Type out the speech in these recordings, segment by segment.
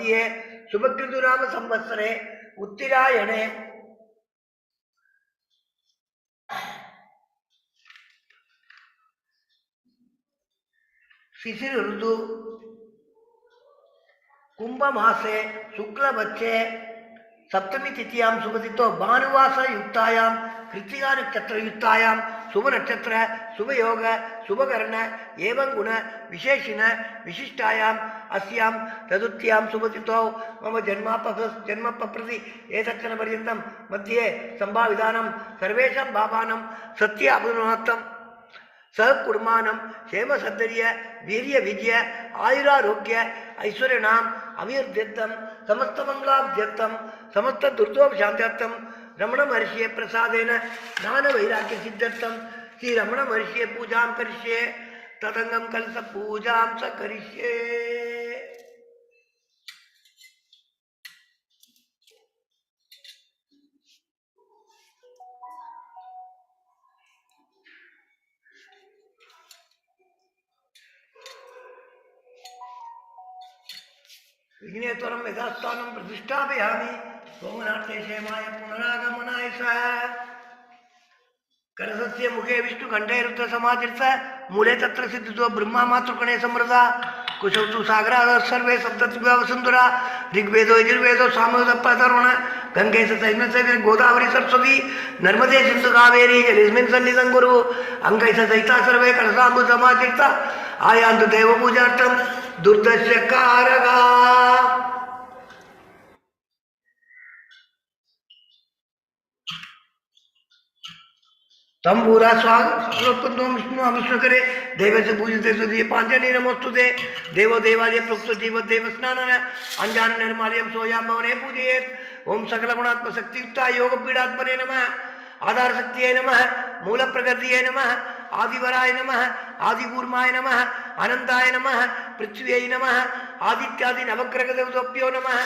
द्वितीये शुभकृतुनाम संवत्सरे उत्तरायणे शिशिर ऋतु कुंभ मासे शुक्लपक्षे सप्तमी तिथियां शुभतिथौ भानुवास युक्तायां कृत्तिका नक्षत्र युक्तायां शुभ नक्षत्र शुभ योग शुभकर्ण एवं गुण विशेषिण विशिष्टायाम् अस्यां चतुर्थ्यां शुभतिथौ मम जन्म प्रति एतत्क्षणपर्यन्तं मध्ये संभाविधानं सर्वेषां भावानां सत्य अभिनवार्थं सहकुर्मानं क्षेम सद्धर्य वीर्य विजय आयुरारोग्य ऐश्वर्यनाम अभिवृद्ध्यर्थं समस्त मंगलाभ्यर्थं समस्त दुर्दोषशान्त्यर्थं रमण महर्षि प्रसादेन ज्ञान वैराग्य सिद्ध्यर्थं श्री रमण महर्षि पूजां करिष्ये तदंगम कलश पूजां च करिष्ये। विघ्नेश्वरं यथास्थानं प्रतिष्ठापयामि सोमनाथे क्षेमाय पुनरागमनाय च। करसस्य मुखे विष्णुकण्ठे रुद्रसमाधिर्थ मूले तत्र सिद्धितो ब्रह्मा मातृकणे समृता कुशौ तु सागराः सर्वे सप्तद्विवसुन्धरा ऋग्वेदो यजुर्वेदो सामवेदः अथर्वण गंगे सहित गोदावरी सरस्वती नर्मदे सिंधु कावेरी जलेस्मिन् सन्निधं कुरु अंगै सहिता सर्वे कलशाम्बु समाचिर्ता आयान्तु देवपूजार्थं दुर्दस्य कारका। तंबूरा स्वागत विष्णु विष्णु करे देव से पूजते सुधी पांचनी नमोस्तुते देवो देवालय प्रोक्त जीव देव स्नान अंजान निर्मालयम सोयाम भवने पूजयेत ओम सकल गुणात्म शक्तियुक्ता योग पीडात्मने नमः आधार शक्तिये नमः मूल प्रकृतिये नमः आदिवराय नमः आदिकूर्माय नमः अनंताय नमः पृथ्व्यै नमः आदित्यादि नवग्रह देवताभ्यो नमः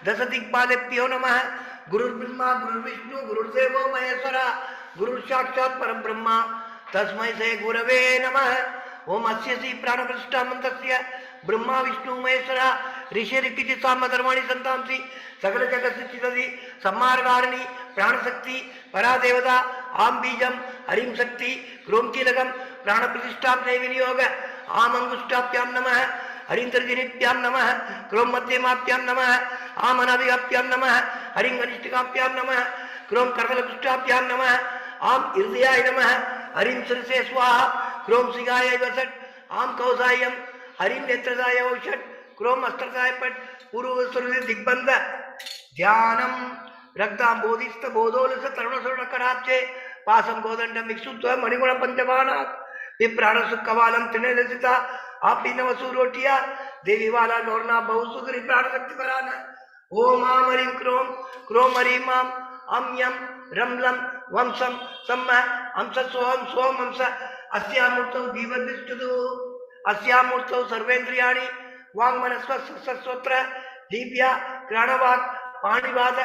दश दिक्पालेभ्यो नमः गुरुर्ब्रह्मा गुरुर्विष्णु गुरुर्देवो महेश्वरा गुरु साक्षात् परम ब्रह्मा तस्मै से गुरवे नमः। ओम अस्य श्री प्राणप्रतिष्ठा मंत्रस्य ब्रह्मा विष्णु महेश्वरा ऋषि ऋषि सामधर्माणि संतांसि सकल जगत स्थिति सम्मार्गारिणी प्राणशक्ति परादेवता आम बीजम हरिम शक्ति क्रोम कीलकम प्राण प्रतिष्ठापने विनियोग आम अंगुष्ठाभ्यां नमः हरिंतर्जनिभ्यां नमः क्रोम मध्यमाभ्यां नमः आम अनाभिकाभ्यां नमः हरिं कनिष्ठिकाभ्यां नमः क्रोम करतलपुष्टाभ्यां नमः आम हृदयाय नमः हरिं शिरसे स्वाहा क्रोम सिगाय वसट आम कौसायम हरिं नेत्रदाय औषट क्रोम अस्त्रदाय पट पूर्व दिग्बंध ध्यानम रक्तांबोधिस्त बोधोलस तरुण सुवर्ण कराब्जे पासम गोदंडम इक्षुत्व मणिगुण पंचबाणात् विप्राण सुखवालम त्रिनेलसिता आपी नवसूरोटिया देवी वाला नोरना बहुसुगरी प्राण शक्ति पराना ओम आम हरिं क्रोम क्रोम हरिं माम अम यम रम लम वंशम सम्म अंश सोम सोम अंश अस्यामूर्तौ जीवद्विष्टुदु अस्यामूर्तौ सर्वेन्द्रियाणि वाङ्मनस्वस्वत्र दीप्या प्राणवाक् पाणिपाद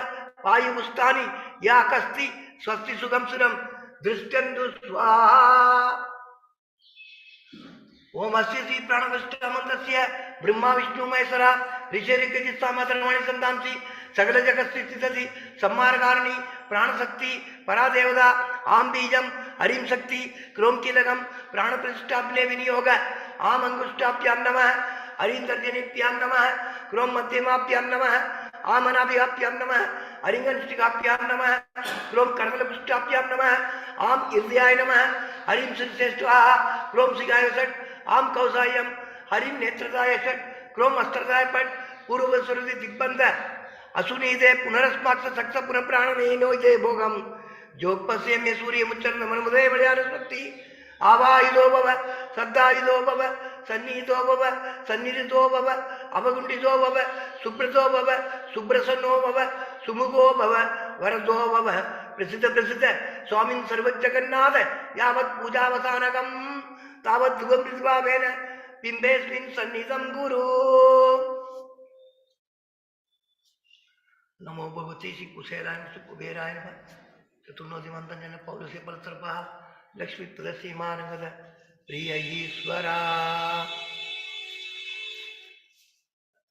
वायुपुष्टानि या कस्ति स्वस्ति सुखं सुरं दृष्टन्तु स्वाहा। ओम अस्य श्री प्राणप्रतिष्ठा मंत्रस्य ब्रह्मा विष्णु महेश्वरा ऋषि ऋषि सामधर्माणि संतांसि सकल जगत स्थिति सम्मार्गारिणी प्राणशक्ति परादेवता आम बीजम हरिं शक्ति क्रोम कीलकम प्राण प्रतिष्ठापने विनियोग आम अंगुष्ठाभ्यां नमः हरिं तर्जनीभ्यां नमः क्रोम मध्यमाभ्यां नमः आम अनाभिकाभ्यां नमः हरिं कनिष्ठिकाभ्यां नमः क्रोम करतलपुष्टाभ्यां नमः आम हृदयाय नमः हरिं शिरसे स्वाहा क्रोम सिगाय षट् आम कौसायम हरिं नेत्रदाय षट् क्रोम अस्त्रदाय पट पूर्व सुरति दिग्बंध असुनीदे पुनरस्माक्ष सक्ष पुनः प्राणनेनो इदे भोगम जोगपस्यम्य सूर्य मुच्चरण मनमुदे मलयानुस्मृति आवायुधो भव श्रद्धायुधो भव सन्निहितो भव सन्निहितो भव अवगुण्डितो भव सुब्रतो भव सुब्रसन्नो भव सुमुखो भव वरदो भव प्रसिद्ध प्रसिद्ध स्वामिन् सर्वजगन्नाथ यावत् पूजावसानकं तावत् दुःखं प्रतिभावेन बिम्बेऽस्मिन् सन्निधं गुरु। नमो भगवते श्री कुशेराय श्री कुबेराय नमः। चतुर्नोदिमंतन पौलुषे परतर्पः Lakshmi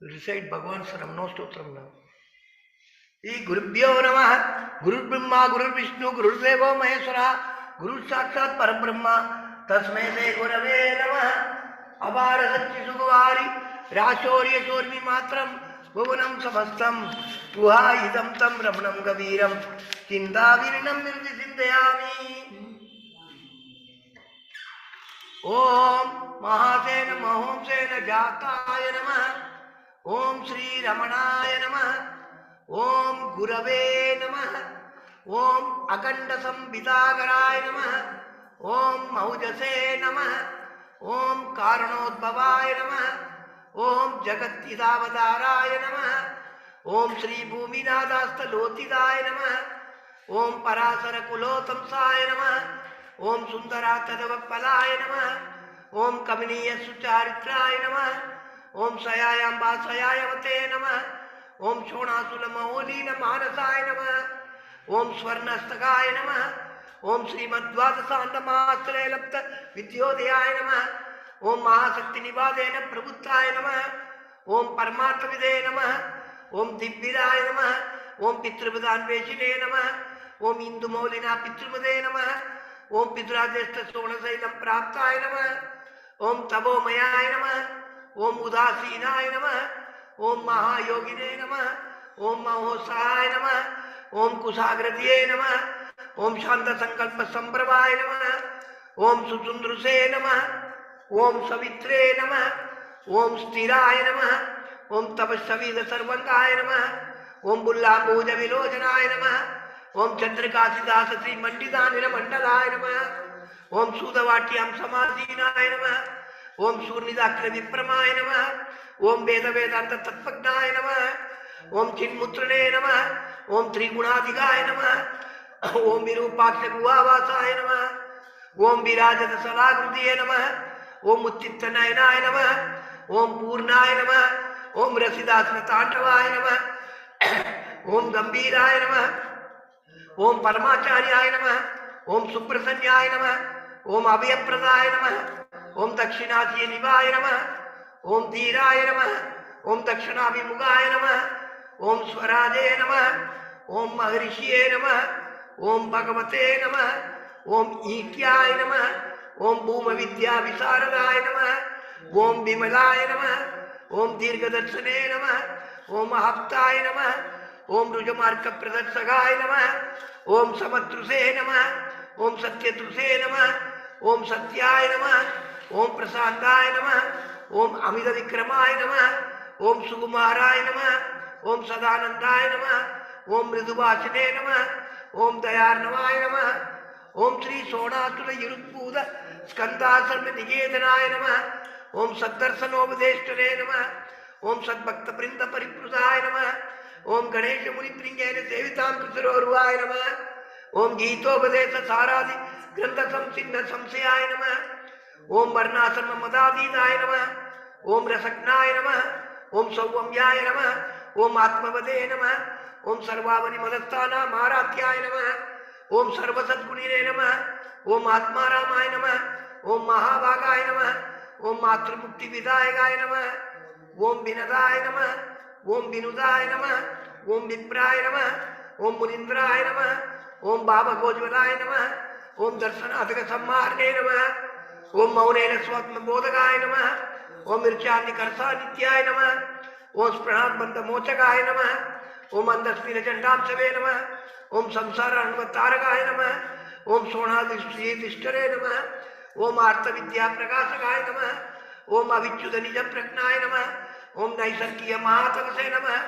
recite Bhagavan's Ramno Stotram now. Ee Gurubhyo Namah, Guru Brahma, Guru Vishnu, Guru Deva Maheshwara, Guru Sakshat Parabrahma, Tasmai Se Gurave Namah, Abara Satchi Sugvari, Rashorya Shormi Matram, Bhuvanam Samastam, Tuha Idam Tam Ramanam Gaviram, Chindavirinam Nirdi Sindhayami. Om Mahasena Mahomsena Jataya Namah, Om Sri Ramanaya Namah, Om Gurave Namah, Om Akanda Sambhitagaraya Namah, Om Mahujase Namah, Om Karanodbhavaya Namah, Om Jagatidavadaraya Namah, Om Sri Bhuminadasta Lotidaya Namah, Om Parasara Kulotamsaya Namah, Om Sundaratadavapalaya Namah, Om Kaminiya Sucharitraya Namah, Om Sayayamba Sayayavate Namah, Om Shonasula Maholina Manasaya Namah, Om Swarnastagaya Namah, Om Srimadvadasanta Mahastre Lapta Vidyodhyaya Namah, Om Mahasakti Nivadena Prabhuttaya Namah, Om Paramatavide Namah, Om Dibbidaya Namah, Om Pitrapadan Veshine Namah, Om Indu Maulina Pitrumade Namah, Om Pidradeshta Sonasailam Praptaya Namah, Om Tabomayaya Namah, Om Udasinaya Namah, Om Mahayogine Namah, Om Mahosahaya Namah, Om Kusagratiye Namah, Om Shanta Sankalpa Sambhavaya Namah, Om Susundruse Namah, Om Savitre Namah, Om Sthiraya Namah, Om Tapasavida Sarvangaya Namah, Om Bullambuja Vilojanaya Namah, Om Chandrakasiddhasa Sri Mandidanila Mandalaya Namah, Om Sudavatyam Samadhinaya Namah, Om Surnidakra Vipramaya Namah, Om Veda Vedanta Tattvajnaya Namah, Om Chinmutrane Namah, Om Trigunadhigaya Namah, Om Virupaksha Guvavasaya Namah, Om Virajata Salagrutiye Namah, Om Uttittanayanaaya Namah, Om Purnaya Namah, Om Rasidasana Tantavaya Namah, Om Gambhiraya Namah, Om Paramacharyaaya Namah, Om Suprasanyaya Namah, Om Abhayapradaya Namah, Om Dakshinatiye Nivaya Namah, Om Dhiraya Namah, Om Dakshinabhimugaya Namah, Om Swaraje Namah, Om Maharishiye Namah, Om Bhagavate Namah, Om Ityaya Namah, Om Bhuma Vidya Visaradaya Namah, Om Bimalaya Namah, Om Dirgadarshane Namah, Om Mahaptaya Namah, Om Rujamarka Pradarsagaya Namah, Om Samatruse Namah, Om Satyatruse Namah, Om Satyaya Namah, Om Prasandaya Namah, Om Amida Vikramaya Namah, Om Sukumaraya Namah, Om Sadanandaya Namah, Om Mridubhashane Namah, Om Dayarnavaya Namah, Om Sri Sonatula Yuruppuda Skandasarma Nigedanaya Namah, Om Saddarsanobadeshtare Namah, Om Sadbhakta Prinda Pariprusaya Namah, Om Ganesha Muni Pringena Sevitam Kusurorvaya Namah, Om Geetobadesa Saradi Grantha Samsinna Samsayaya Namah, Om Varnasarma Madadidaya Namah, Om Rasaknaya Namah, Om Sauvamyaya Namah, Om Atmavade Namah, Om Sarvavani Madastana Maharatyaya Namah, Om Sarvasatgunire Namah, Om Atmaramaya Namah, Om Mahabhagaya Namah, Om Matrumukti Vidayagaya Namah, Om Vinadaya Namah, Om Vinudaya Namah, Om Vipraya Namah, Om Munindraya Namah, Om Baba Gojvalaya Namah, Om Darsanathaka Sammarne Namah, Om Maunena Swatma Bodhagaya Namah, Om Mirchandi Karsa Nityaya Namah, Om Spranat Banda Mochakaya Namah, Om Andasmina Chandamsave Namah, Om Samsara Anvataragaya Namah, Om Sonadishtare Namah, Om Artha Vidya Prakashakaya Namah, Om Avichuda Nija Pragnaya Namah, Om Naisarkiya Mahatavase Namah,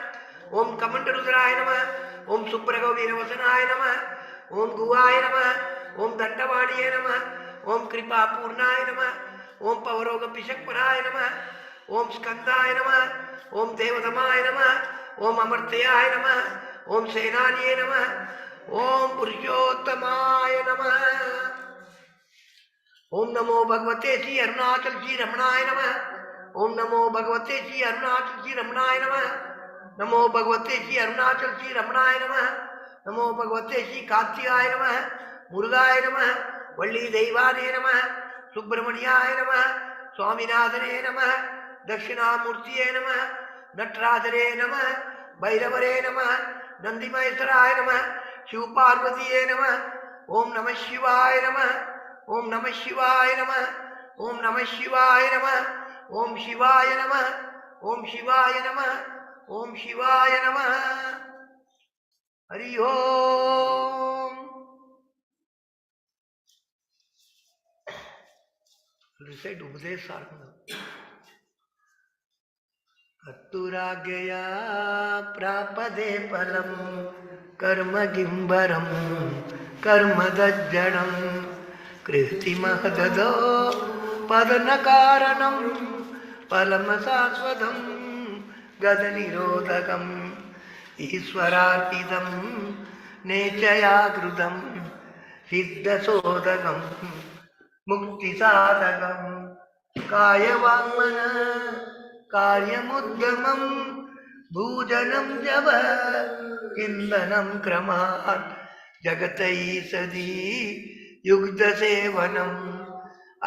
Om Kamandarudraya Namah, Om Supragavira Vasanaya Namah, Om Guvaya Namah, Om Dandavadiye Namah, Om Kripa Purnaya Namah, Om Pavaroga Pishakparaya Namah, Om Skandaya Namah, Om Devadamaya Namah, Om Amartyaya Namah, Om Senaniye Namah, Om Purushottamaya Namah. Om Namo Bhagavate Sri Arunachal Sri Ramanaya Namah. Om Namo Bhagavate Sri Arunachal Sri Ramanaya Namah. Namo Bhagavate Sri Arunachal Sri Ramanaya Namah. Namo Bhagavate Sri Kartiyaya Namah. Murugaya Namah. Valli Deivane Namah. Subramanyaya Namah. Swaminadhane Namah. Dakshinamurtiye Namah. नटराजरे नमः भैरवरे नमः नंदिमहेश्वराय नमः शिव पार्वतीये नमः ओम नमः शिवाय नमः ओम नमः शिवाय नमः ओम नमः शिवाय नमः ओम शिवाय नमः ओम शिवाय नमः ओम शिवाय नमः हरि ओम recite उपदेशार्थ कर्तुराज्ञया प्रापदे फलम् कर्म किंबरं कर्म दज्जनं कृतिमहददो पदन कारणं फलम शाश्वतं गदनिरोधकम् ईश्वरार्पितं नेचया कृतं सिद्धसोदकं मुक्तिसाधकं कायवाङ्मन कार्यमुद्गमं भूजनं जव इन्धनं क्रमात् जगतैषधी युग्धसेवनम्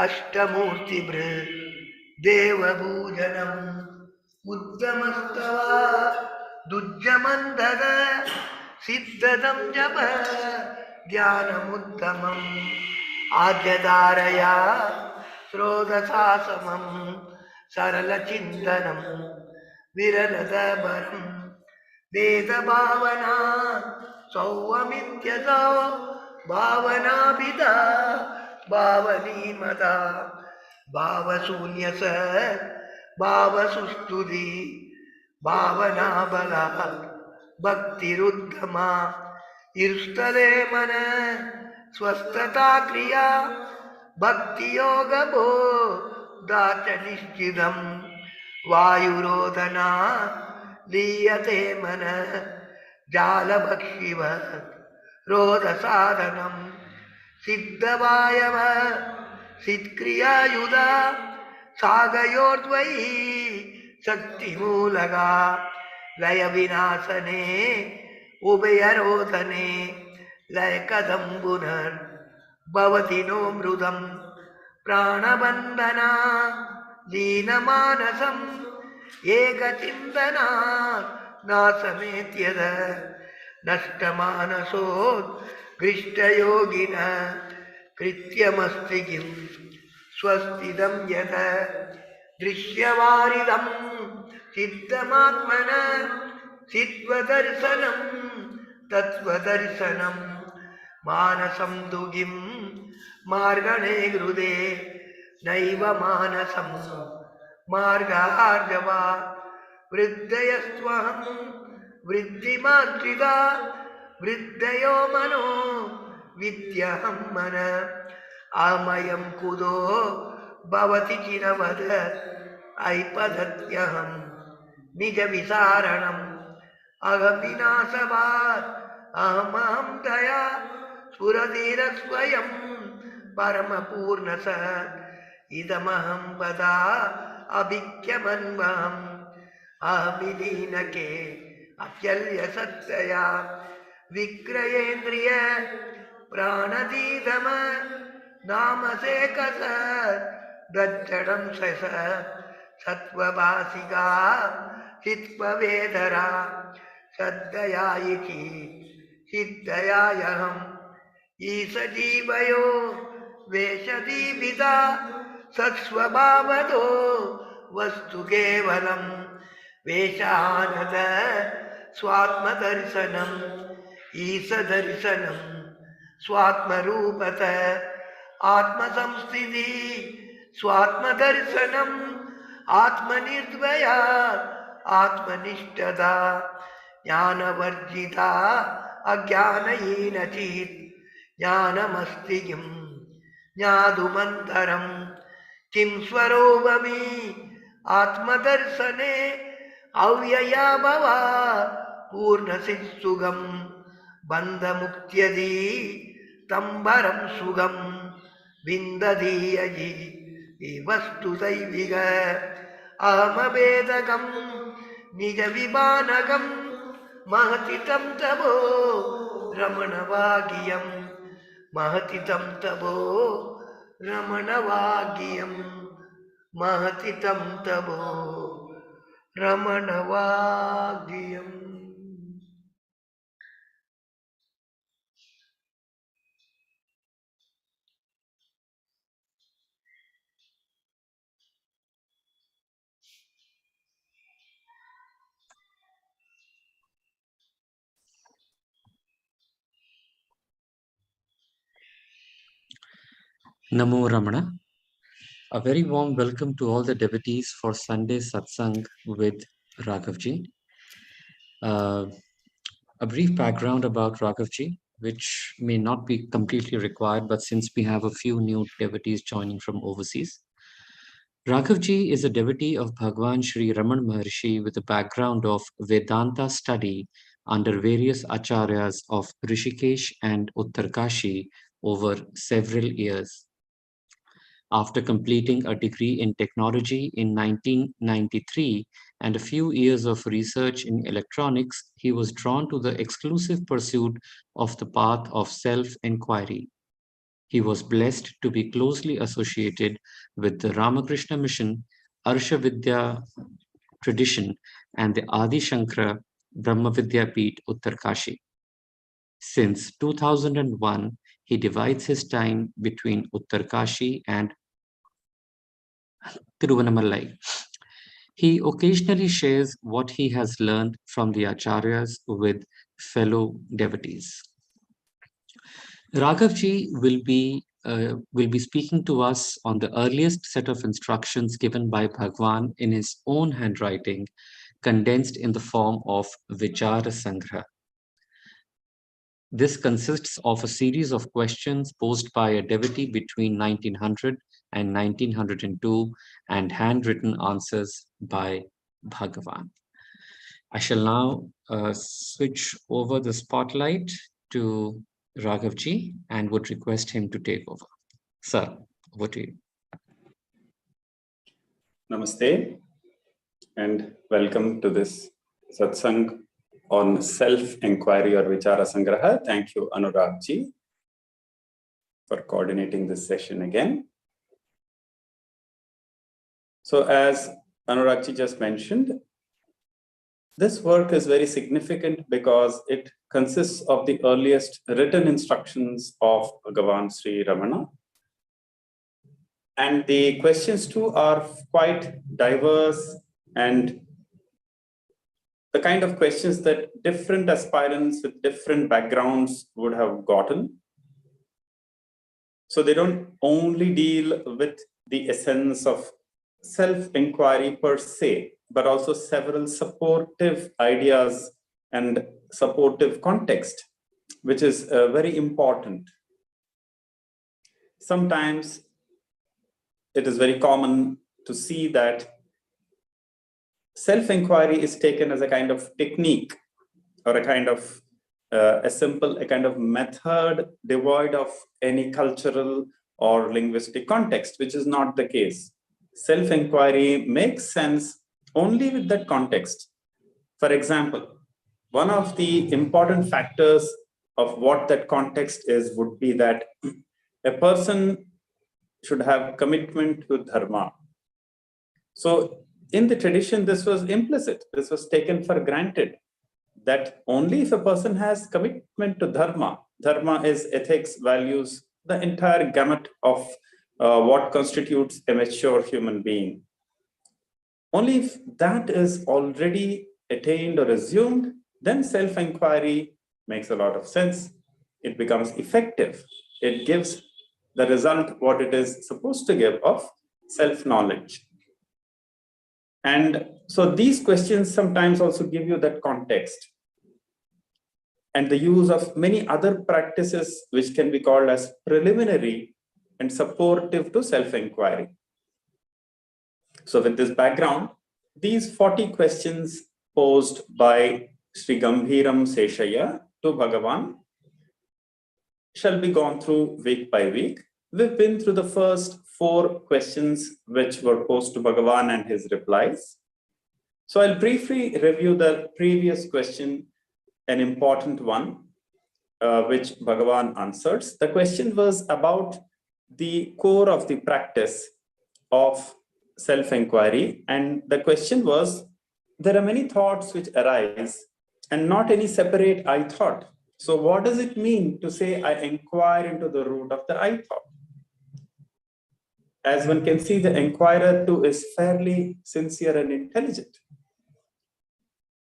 अष्टमूर्तिभृत् देवपूजनम् उद्गमस्तवा दुर्जमन्दद सिद्धदं जप ध्यानमुत्तमम् आद्यधारया स्रोतसासमं सरलचिन्तनं विरलदबरं वेदभावना सौवमित्यसौ भावनाभिदा भावनीमदा भावशून्यस भावसुस्तुति भावनाबला भक्तिरुद्धमा इरुस्तले मन स्वस्थता क्रिया भक्ति योग भो दाच निश्चिदं वायुरोधना लीयते मन जालभक्षिव रोध साधनं सिद्धवायव सित्क्रियायुधा सागयोर्द्वयी शक्तिमूलगा लय विनाशने उभयरोधने लय कदम्बुनर् भवति नो मृदं प्राणबन्धना दीनमानसम् एकचिन्तना नासमेत्यद नष्टमानसोद्घृष्टयोगिन कृत्यमस्ति किं स्वस्तिदं यत दृश्यवारिदं चित्तमात्मन चित्वदर्शनं तत्त्वदर्शनं मानसं दुगिं मार्गणे हृदे नैव मानसं मार्गार्जवा वृद्धयस्त्वहं वृद्धिमाश्रिता वृद्धयो मनो विद्यहं मन आमयं कुतो भवति चिरवद ऐपदत्यहं निजविसारणम् अहं विनाशवात् अहमहं दया स्फुरधिरस्वयं परमपूर्णस इदमहं वदा अभिख्यमन्वहम् अहमिलीनके अत्यल्यसत्तया विक्रयेन्द्रिय प्राणदीदम नामसेकस दज्जडं सस सत्वभासिका चित्पवेदरा सद्दयायिकी सिद्धयायहम् ईसजीवयो वेशदीपिता सत्स्वभावतो वस्तु केवलं वेशानद स्वात्मदर्शनम् ईसदर्शनं स्वात्मरूपत आत्मसंस्थिति स्वात्मदर्शनम् आत्मनिर्द्वया आत्मनिष्ठता ज्ञानवर्जिता अज्ञानहीनचित् ज्ञानमस्ति किं ज्ञातुमन्तरं किं स्वरूपमि आत्मदर्शने अव्यया भवा पूर्णसित्सुखं बन्धमुक्त्यदी तम्बरं सुगं विन्दधीययि वस्तुदैविक अहमवेदकं निजविमानकं महति तं तवो रमणवागियं महति तं तवो रमणवागियं महति तं तवो रमणवाग्यम् Namo Ramana. A very warm welcome to all the devotees for Sunday Satsang with Raghavji. A brief background about Raghavji, which may not be completely required, but since we have a few new devotees joining from overseas. Raghavji is a devotee of Bhagwan Sri Raman Maharshi with a background of Vedanta study under various acharyas of Rishikesh and Uttarkashi over several years. After completing a degree in technology in 1993 and a few years of research in electronics, he was drawn to the exclusive pursuit of the path of self-inquiry. He was blessed to be closely associated with the Ramakrishna Mission, Arsha Vidya tradition, and the Adi Shankara Brahma Vidyapeeth Uttarkashi. Since 2001, he divides his time between Uttarkashi and Tiruvannamalai. He occasionally shares what he has learned from the acharyas with fellow devotees. Raghavji will be speaking to us on the earliest set of instructions given by Bhagwan in his own handwriting, condensed in the form of Vichara Sangraha. This consists of a series of questions posed by a devotee between 1900 and 1902 and handwritten answers by Bhagavan. I shall now switch over the spotlight to Raghavji and would request him to take over. Sir, over to you. Namaste and welcome to this satsang on self-inquiry or Vichara Sangraha. Thank you, Anuragji, for coordinating this session again. So as Anuragji just mentioned, this work is very significant because it consists of the earliest written instructions of Bhagavan Sri Ramana. And the questions too are quite diverse and the kind of questions that different aspirants with different backgrounds would have gotten. So they don't only deal with the essence of self-inquiry per se, but also several supportive ideas and supportive context, which is very important. Sometimes it is very common to see that self-inquiry is taken as a kind of technique or a kind of a kind of method devoid of any cultural or linguistic context, which is not the case. Self-inquiry makes sense only with that context. For example, one of the important factors of what that context is would be that a person should have commitment to dharma. So in the tradition, this was implicit. This was taken for granted that only if a person has commitment to dharma, dharma is ethics, values, the entire gamut of what constitutes a mature human being. Only if that is already attained or assumed, then self-inquiry makes a lot of sense. It becomes effective. It gives the result what it is supposed to give of self-knowledge. And so these questions sometimes also give you that context and the use of many other practices which can be called as preliminary and supportive to self-inquiry. So with this background, these 40 questions posed by Sri Gambhiram Seshaya to Bhagavan shall be gone through week by week. We've been through the first 4 questions which were posed to Bhagavan and his replies. So I'll briefly review the previous question, an important one, which Bhagavan answers. The question was about the core of the practice of self-inquiry. And the question was, there are many thoughts which arise and not any separate I thought. So what does it mean to say I inquire into the root of the I thought? As one can see, the inquirer too is fairly sincere and intelligent.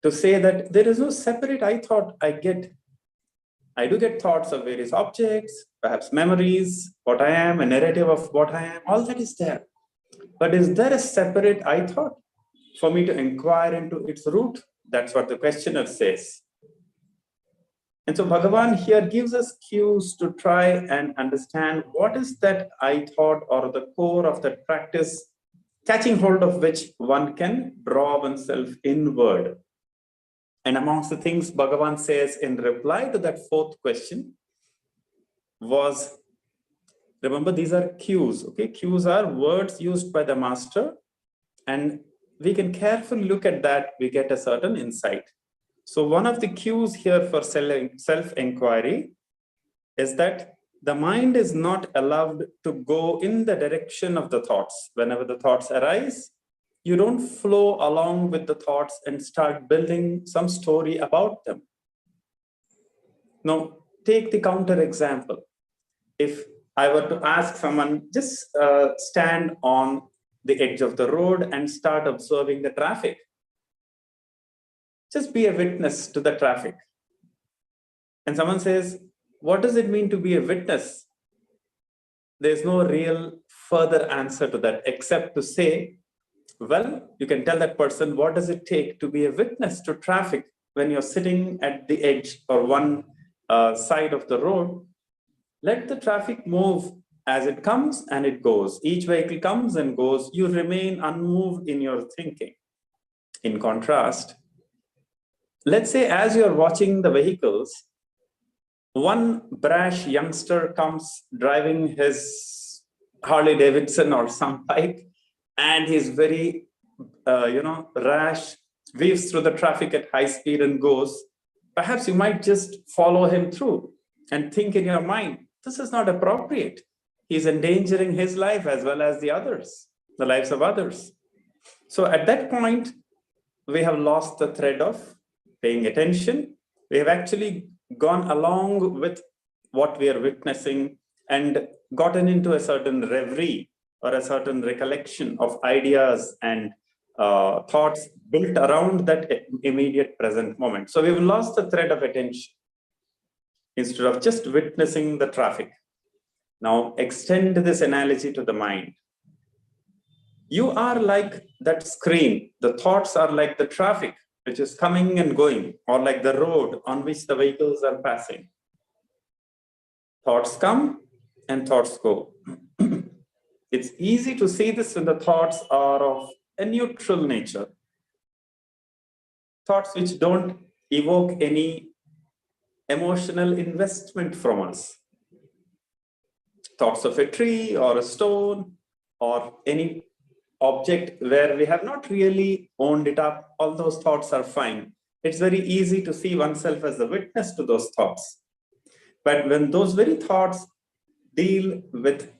To say that there is no separate I thought I do get thoughts of various objects, perhaps memories, what I am, a narrative of what I am, all that is there. But is there a separate I thought for me to inquire into its root? That's what the questioner says. And so Bhagavan here gives us cues to try and understand what is that I thought or the core of that practice, catching hold of which one can draw oneself inward. And amongst the things Bhagavan says in reply to that fourth question was, remember, these are cues, okay? Cues are words used by the master, and we can carefully look at that, we get a certain insight. So one of the cues here for self-inquiry is that the mind is not allowed to go in the direction of the thoughts. Whenever the thoughts arise, you don't flow along with the thoughts and start building some story about them. Now, take the counter example. If I were to ask someone, just stand on the edge of the road and start observing the traffic. Just be a witness to the traffic. And someone says, what does it mean to be a witness? There's no real further answer to that, except to say, well, you can tell that person, what does it take to be a witness to traffic when you're sitting at the edge or one side of the road? Let the traffic move as it comes and it goes. Each vehicle comes and goes. You remain unmoved in your thinking. In contrast, let's say as you're watching the vehicles, one brash youngster comes driving his Harley Davidson or some bike, and he's very, rash, weaves through the traffic at high speed and goes. Perhaps you might just follow him through and think in your mind, this is not appropriate. He's endangering his life as well as the lives of others. So at that point, we have lost the thread of paying attention. We have actually gone along with what we are witnessing and gotten into a certain reverie or a certain recollection of ideas and thoughts built around that immediate present moment. So we've lost the thread of attention instead of just witnessing the traffic. Now extend this analogy to the mind. You are like that screen. The thoughts are like the traffic which is coming and going, or like the road on which the vehicles are passing. Thoughts come and thoughts go. It's easy to see this when the thoughts are of a neutral nature. Thoughts which don't evoke any emotional investment from us. Thoughts of a tree or a stone or any object where we have not really owned it up, all those thoughts are fine. It's very easy to see oneself as a witness to those thoughts. But when those very thoughts deal with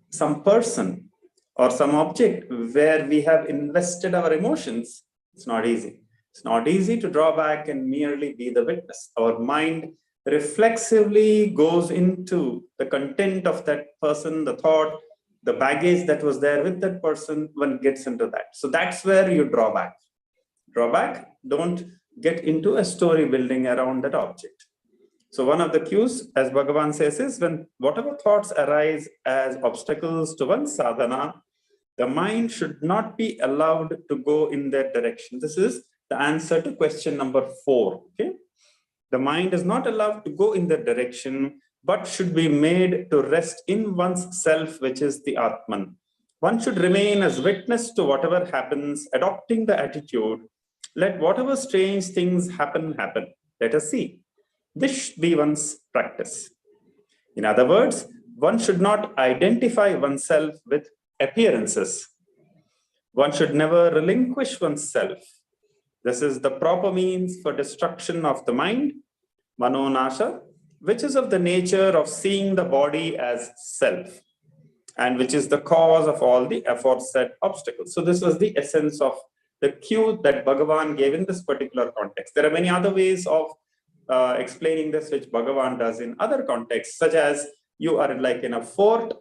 some person or some object where we have invested our emotions, it's not easy. It's not easy to draw back and merely be the witness. Our mind reflexively goes into the content of that person, the thought, the baggage that was there with that person, one gets into that. So that's where you draw back. Draw back, don't get into a story building around that object. So one of the cues, as Bhagavan says, is when whatever thoughts arise as obstacles to one's sadhana, the mind should not be allowed to go in that direction. This is the answer to question number 4. Okay? The mind is not allowed to go in that direction, but should be made to rest in one's self, which is the Atman. One should remain as witness to whatever happens, adopting the attitude, let whatever strange things happen, happen. Let us see. This should be one's practice. In other words, one should not identify oneself with appearances. One should never relinquish oneself. This is the proper means for destruction of the mind, manonasha, which is of the nature of seeing the body as self, and which is the cause of all the aforesaid obstacles. So this was the essence of the cue that Bhagavan gave in this particular context. There are many other ways of explaining this, which Bhagavan does in other contexts, such as you are like in a fort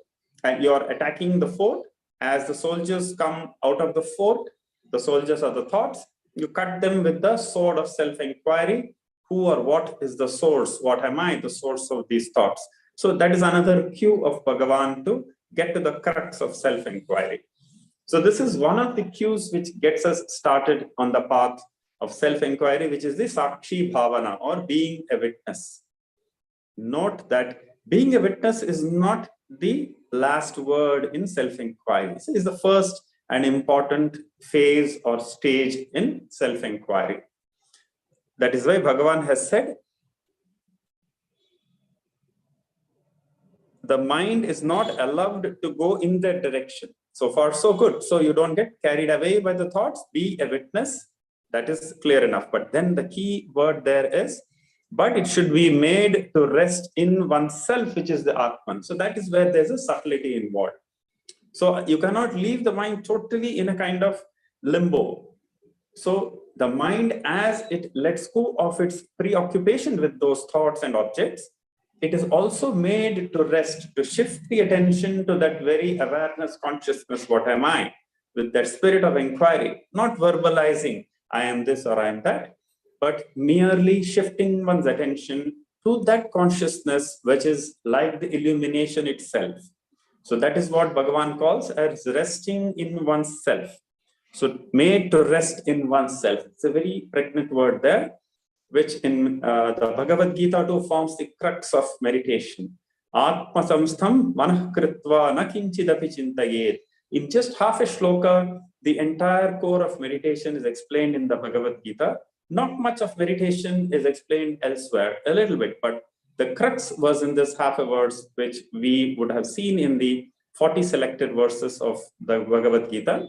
and you are attacking the fort. As the soldiers come out of the fort, the soldiers are the thoughts, you cut them with the sword of self-inquiry. Who or what is the source? What am I, the source of these thoughts? So that is another cue of Bhagavan to get to the crux of self-inquiry. So this is one of the cues which gets us started on the path of self-inquiry, which is the Sakshi Bhavana, or being a witness. Note that being a witness is not the last word in self-inquiry. This is the first and important phase or stage in self-inquiry. That is why Bhagavan has said, the mind is not allowed to go in that direction. So far, so good. So you don't get carried away by the thoughts, be a witness. That is clear enough. But then the key word there is, but it should be made to rest in oneself, which is the Atman. So that is where there's a subtlety involved. So you cannot leave the mind totally in a kind of limbo. So the mind, as it lets go of its preoccupation with those thoughts and objects, it is also made to rest, to shift the attention to that very awareness, consciousness, what am I, with that spirit of inquiry, not verbalizing, I am this or I am that, but merely shifting one's attention to that consciousness, which is like the illumination itself. So that is what Bhagavan calls as resting in oneself. So made to rest in oneself. It's a very pregnant word there, which in the Bhagavad Gita too forms the crux of meditation. Atma samstham manah kritva na kinchidapi chintayet. In just half a shloka, the entire core of meditation is explained in the Bhagavad Gita. Not much of meditation is explained elsewhere, a little bit, but the crux was in this half a verse, which we would have seen in the 40 selected verses of the Bhagavad Gita.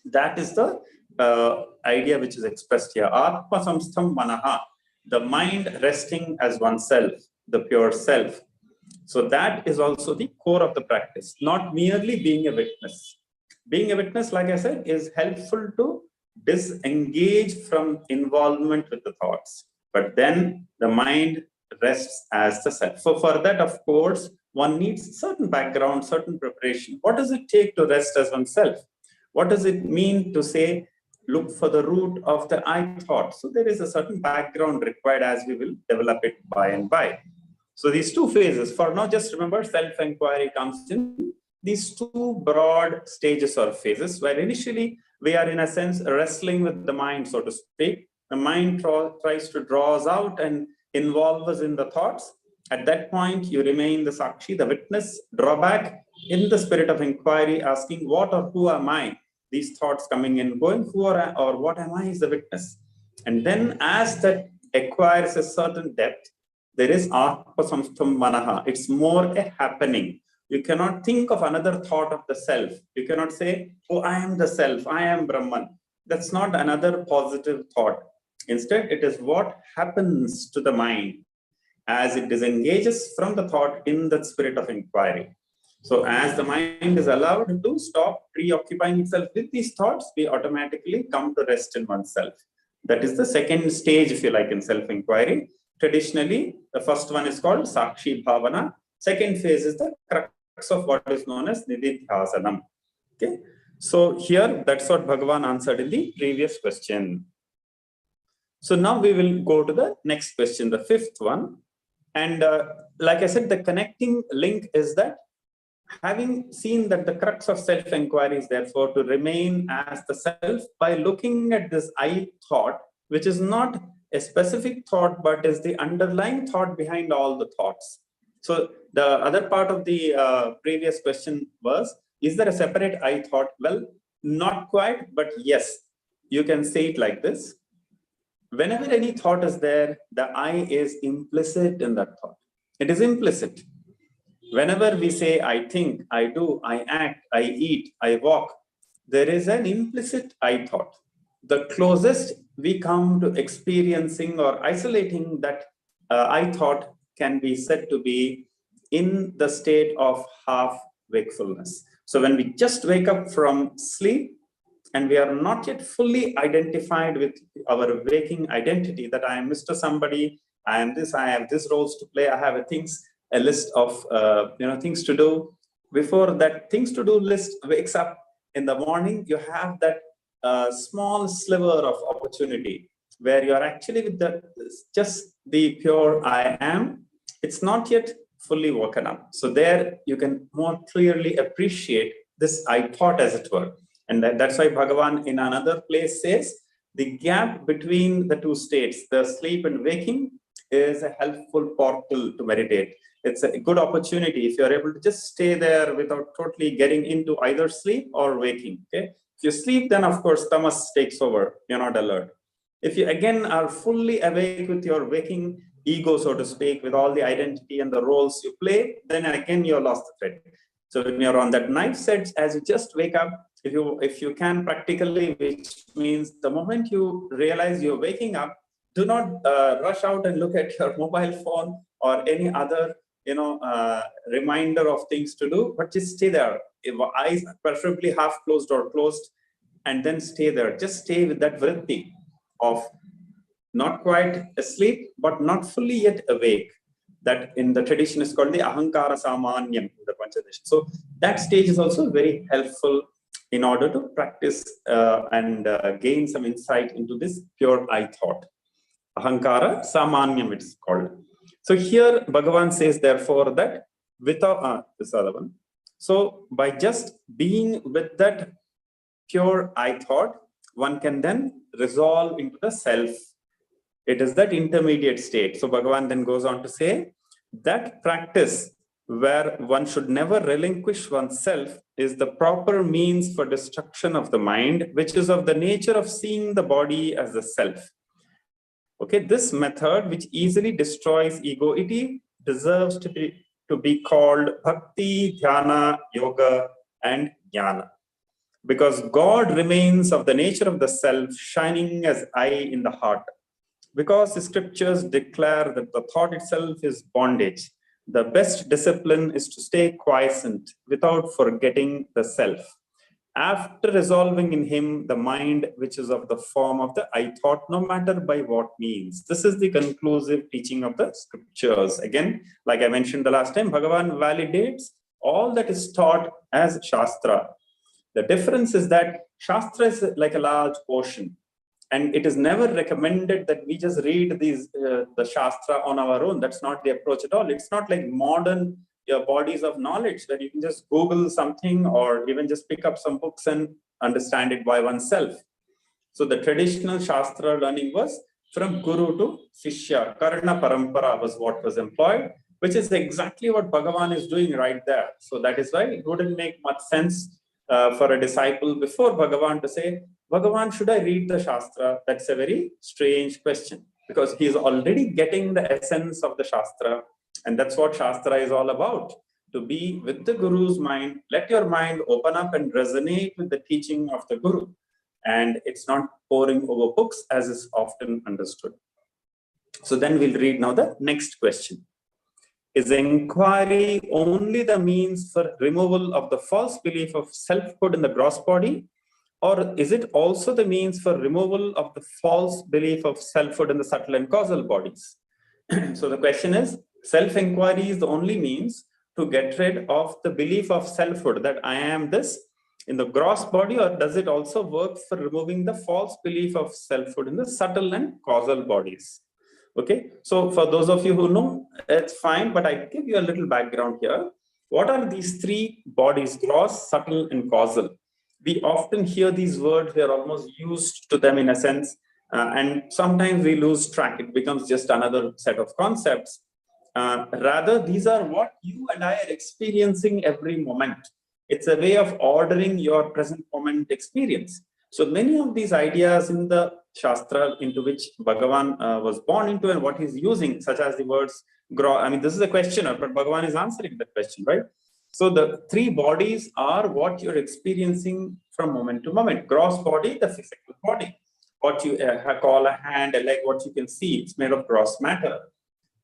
That is the idea which is expressed here. Atma samstham manaha, the mind resting as oneself, the pure self. So that is also the core of the practice, not merely being a witness. Being a witness, like I said, is helpful to disengage from involvement with the thoughts. But then the mind rests as the self. So for that, of course, one needs certain background, certain preparation. What does it take to rest as oneself? What does it mean to say, look for the root of the I thought? So there is a certain background required as we will develop it by and by. So these two phases, for now, just remember self-inquiry comes in these two broad stages or phases, where initially we are in a sense wrestling with the mind, so to speak. The mind tries to draw us out and involve us in the thoughts. At that point, you remain the Sakshi, the witness, draw back in the spirit of inquiry, asking what or who am I? These thoughts coming in, going, who or what am I is the witness. And then as that acquires a certain depth, there is Atma samstham manaha. It's more a happening. You cannot think of another thought of the self. You cannot say, oh, I am the self, I am Brahman. That's not another positive thought. Instead, it is what happens to the mind as it disengages from the thought in the spirit of inquiry. So as the mind is allowed to stop preoccupying itself with these thoughts, we automatically come to rest in oneself. That is the second stage, if you like, in self-inquiry. Traditionally, the first one is called Sakshi Bhavana. Second phase is the crux of what is known as Nididhyasanam. Okay. So here, that's what Bhagavan answered in the previous question. So now we will go to the next question, the fifth one. And like I said, the connecting link is that having seen that the crux of self-inquiry is therefore to remain as the self by looking at this I thought, which is not a specific thought, but is the underlying thought behind all the thoughts. So the other part of the previous question was, is there a separate I thought? Well, not quite, but yes, you can say it like this. Whenever any thought is there, the I is implicit in that thought. It is implicit. Whenever we say, I think, I do, I act, I eat, I walk, there is an implicit I thought. The closest we come to experiencing or isolating that I thought can be said to be in the state of half wakefulness. So when we just wake up from sleep, and we are not yet fully identified with our waking identity, that I am Mr. Somebody, I am this, I have this roles to play, I have a list of things to do. Before that things to do list wakes up in the morning, you have that small sliver of opportunity where you are actually with just the pure I am. It's not yet fully woken up. So there you can more clearly appreciate this I thought, as it were. And that's why Bhagavan in another place says the gap between the two states, the sleep and waking, is a helpful portal to meditate. It's a good opportunity if you're able to just stay there without totally getting into either sleep or waking. Okay, if you sleep, then of course tamas takes over, you're not alert. If you again are fully awake with your waking ego, so to speak, with all the identity and the roles you play, then again you're lost the thread. So when you're on that knife's edge, as you just wake up, if you can practically, which means the moment you realize you're waking up, do not rush out and look at your mobile phone or any other reminder of things to do, but just stay there. If eyes preferably half closed or closed, and then stay there. Just stay with that vritti of not quite asleep, but not fully yet awake. That in the tradition is called the ahankara samanyam, the Panchadesha. So that stage is also very helpful in order to practice and gain some insight into this pure I thought. Ahankara samanyam, it's called. So here Bhagavan says, therefore, that without this other one. So by just being with that pure I thought, one can then resolve into the self. It is that intermediate state. So Bhagavan then goes on to say that practice where one should never relinquish oneself is the proper means for destruction of the mind, which is of the nature of seeing the body as the self. Okay, this method, which easily destroys egoity, deserves to be called bhakti, dhyana, yoga, and jnana. Because God remains of the nature of the self, shining as I in the heart. Because the scriptures declare that the thought itself is bondage, the best discipline is to stay quiescent without forgetting the self. After resolving in him the mind which is of the form of the I thought, no matter by what means. This is the conclusive teaching of the scriptures. Again, like I mentioned the last time, Bhagavan validates all that is taught as Shastra. The difference is that Shastra is like a large ocean, and it is never recommended that we just read the Shastra on our own. That's not the approach at all. It's not like modern bodies of knowledge that you can just Google something or even just pick up some books and understand it by oneself. So the traditional Shastra learning was from Guru to Shishya. Karna Parampara was what was employed, which is exactly what Bhagavan is doing right there. So that is why it wouldn't make much sense for a disciple before Bhagavan to say, Bhagavan, should I read the Shastra? That's a very strange question, because he is already getting the essence of the Shastra. And that's what Shastra is all about, to be with the Guru's mind. Let your mind open up and resonate with the teaching of the Guru. And it's not poring over books as is often understood. So then we'll read now the next question. Is inquiry only the means for removal of the false belief of selfhood in the gross body? Or is it also the means for removal of the false belief of selfhood in the subtle and causal bodies? So the question is, self-inquiry is the only means to get rid of the belief of selfhood, that I am this in the gross body, or does it also work for removing the false belief of selfhood in the subtle and causal bodies? Okay, so for those of you who know, it's fine, but I give you a little background here. What are these three bodies, gross, subtle, and causal? We often hear these words, we are almost used to them in a sense, and sometimes we lose track. It becomes just another set of concepts. Rather, these are what you and I are experiencing every moment. It's a way of ordering your present moment experience. So many of these ideas in the Shastra into which Bhagavan was born into and what he's using, such as the words, I mean, this is a questioner, but Bhagavan is answering the question, right? So the three bodies are what you're experiencing from moment to moment. Gross body, the physical body. What you call a hand, a leg, what you can see, it's made of gross matter.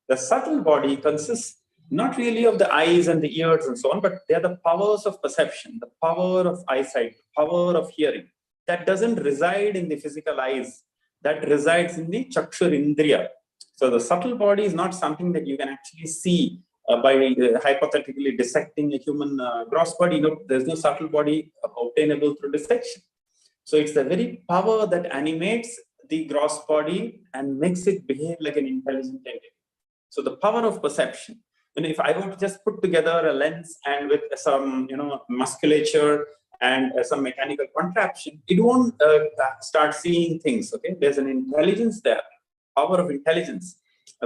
The subtle body consists not really of the eyes and the ears and so on, but they are the powers of perception, the power of eyesight, power of hearing. that doesn't reside in the physical eyes, that resides in the Chakshur Indriya. So the subtle body is not something that you can actually see by hypothetically dissecting a human gross body. No, there's no subtle body obtainable through dissection. So it's the very power that animates the gross body and makes it behave like an intelligent entity. So the power of perception. And if I were to just put together a lens and with some, musculature and some mechanical contraption, it won't start seeing things. Okay, there's an intelligence there, power of intelligence,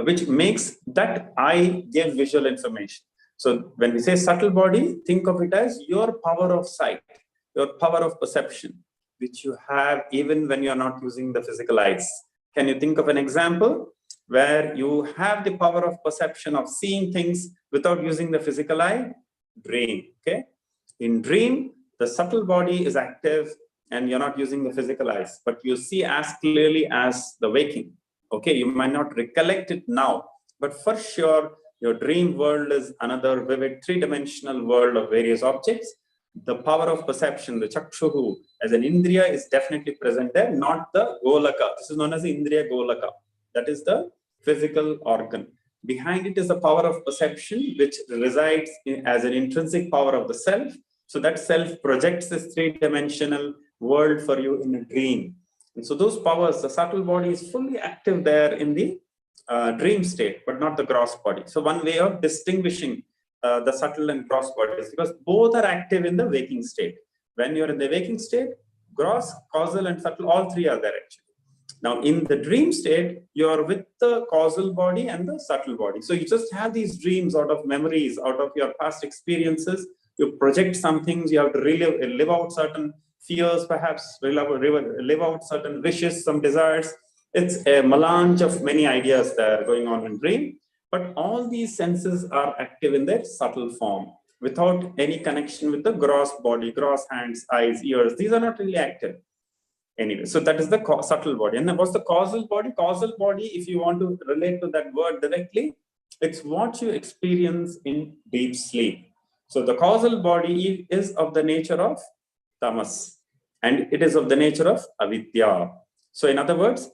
which makes that eye give visual information. So when we say subtle body, think of it as your power of sight, your power of perception, which you have even when you're not using the physical eyes. Can you think of an example where you have the power of perception of seeing things without using the physical eye? Dream. Okay, in dream, the subtle body is active and you're not using the physical eyes, but you see as clearly as the waking. Okay, you might not recollect it now, but for sure, your dream world is another vivid three-dimensional world of various objects. The power of perception, the Chakshuhu, as an Indriya is definitely present there, not the Golaka. This is known as the Indriya Golaka. That is the physical organ. Behind it is the power of perception, which resides as an intrinsic power of the self. So that self projects this three-dimensional world for you in a dream. And so those powers, the subtle body is fully active there in the dream state, but not the gross body. So one way of distinguishing the subtle and gross bodies, because both are active in the waking state. When you're in the waking state, gross, causal, and subtle, all three are there actually. Now, in the dream state, you're with the causal body and the subtle body. So you just have these dreams out of memories, out of your past experiences. You project some things, you have to live out certain fears, perhaps, live out certain wishes, some desires. It's a melange of many ideas that are going on in dream. But all these senses are active in their subtle form without any connection with the gross body, gross hands, eyes, ears. These are not really active. Anyway, so that is the subtle body. And what's the causal body? Causal body, if you want to relate to that word directly, it's what you experience in deep sleep. So the causal body is of the nature of tamas, and it is of the nature of avidya. So in other words,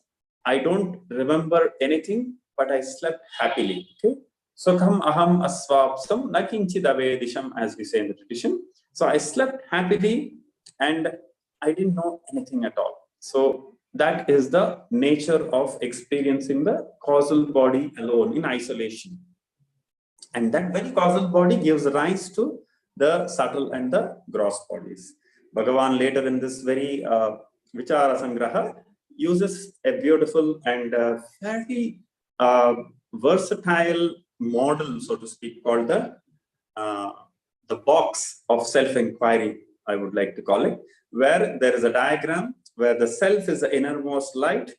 I don't remember anything, but I slept happily. Okay. Sukham aham asvapsam nakinchid avedisham, as we say in the tradition. So I slept happily and I didn't know anything at all. So that is the nature of experiencing the causal body alone in isolation. And that very causal body gives rise to the subtle and the gross bodies. Bhagavan later in this very Vichara Sangraha uses a beautiful and fairly versatile model, so to speak, called the box of self-inquiry, I would like to call it, where there is a diagram where the self is the innermost light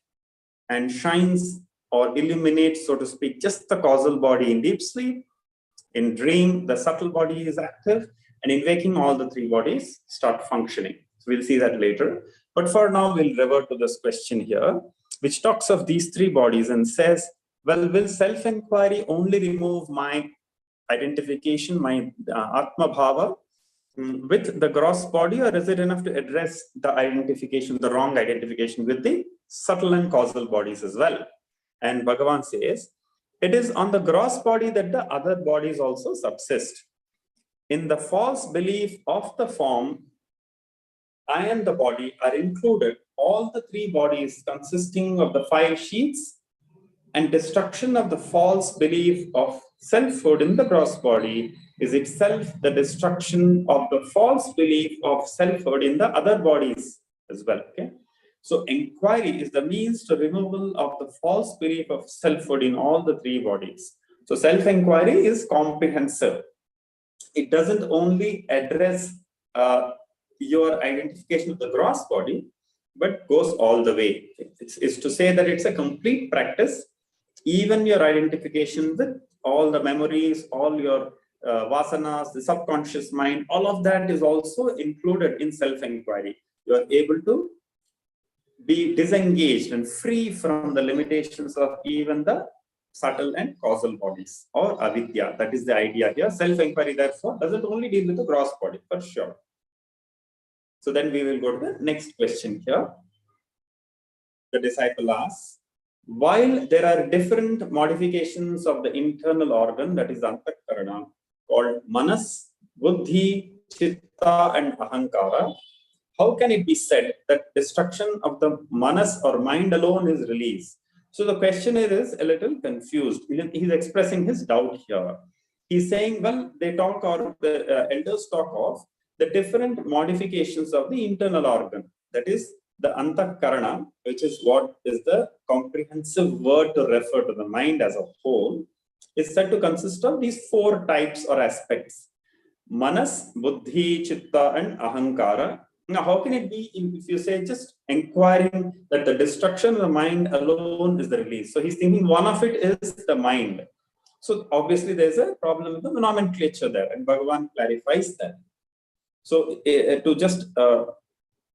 and shines or illuminates, so to speak, just the causal body in deep sleep. In dream, the subtle body is active, and in waking, all the three bodies start functioning. So we'll see that later. But for now, we'll revert to this question here, which talks of these three bodies and says, well, will self-inquiry only remove my identification, my Atma Bhava, with the gross body, or is it enough to address the identification, the wrong identification with the subtle and causal bodies as well? And Bhagavan says, it is on the gross body that the other bodies also subsist. In the false belief of the form, I and the body are included, all the three bodies consisting of the five sheaths, and destruction of the false belief of selfhood in the gross body is itself the destruction of the false belief of selfhood in the other bodies as well. Okay? So inquiry is the means to removal of the false belief of selfhood in all the three bodies. So self-inquiry is comprehensive. It doesn't only address your identification of the gross body, but goes all the way. It's to say that it's a complete practice. Even your identification with all the memories, all your vasanas, the subconscious mind, all of that is also included in self-inquiry. You are able to be disengaged and free from the limitations of even the subtle and causal bodies, or avidya. That is the idea here. Self-inquiry, therefore, doesn't only deal with the gross body, for sure. So then we will go to the next question here. The disciple asks, while there are different modifications of the internal organ, that is Antakarana, called Manas, Buddhi, Chitta and Ahankara, how can it be said that destruction of the Manas or mind alone is release? So the questioner is a little confused. He's expressing his doubt here. He's saying, well, they talk, or the elders talk of the different modifications of the internal organ, that is the Antakarana, which is what is the comprehensive word to refer to the mind as a whole, is said to consist of these 4 types or aspects: Manas, Buddhi, Chitta and Ahankara. Now, how can it be if you say just inquiring that the destruction of the mind alone is the release? So he's thinking one of it is the mind. So obviously there's a problem with the nomenclature there, and Bhagavan clarifies that. So to just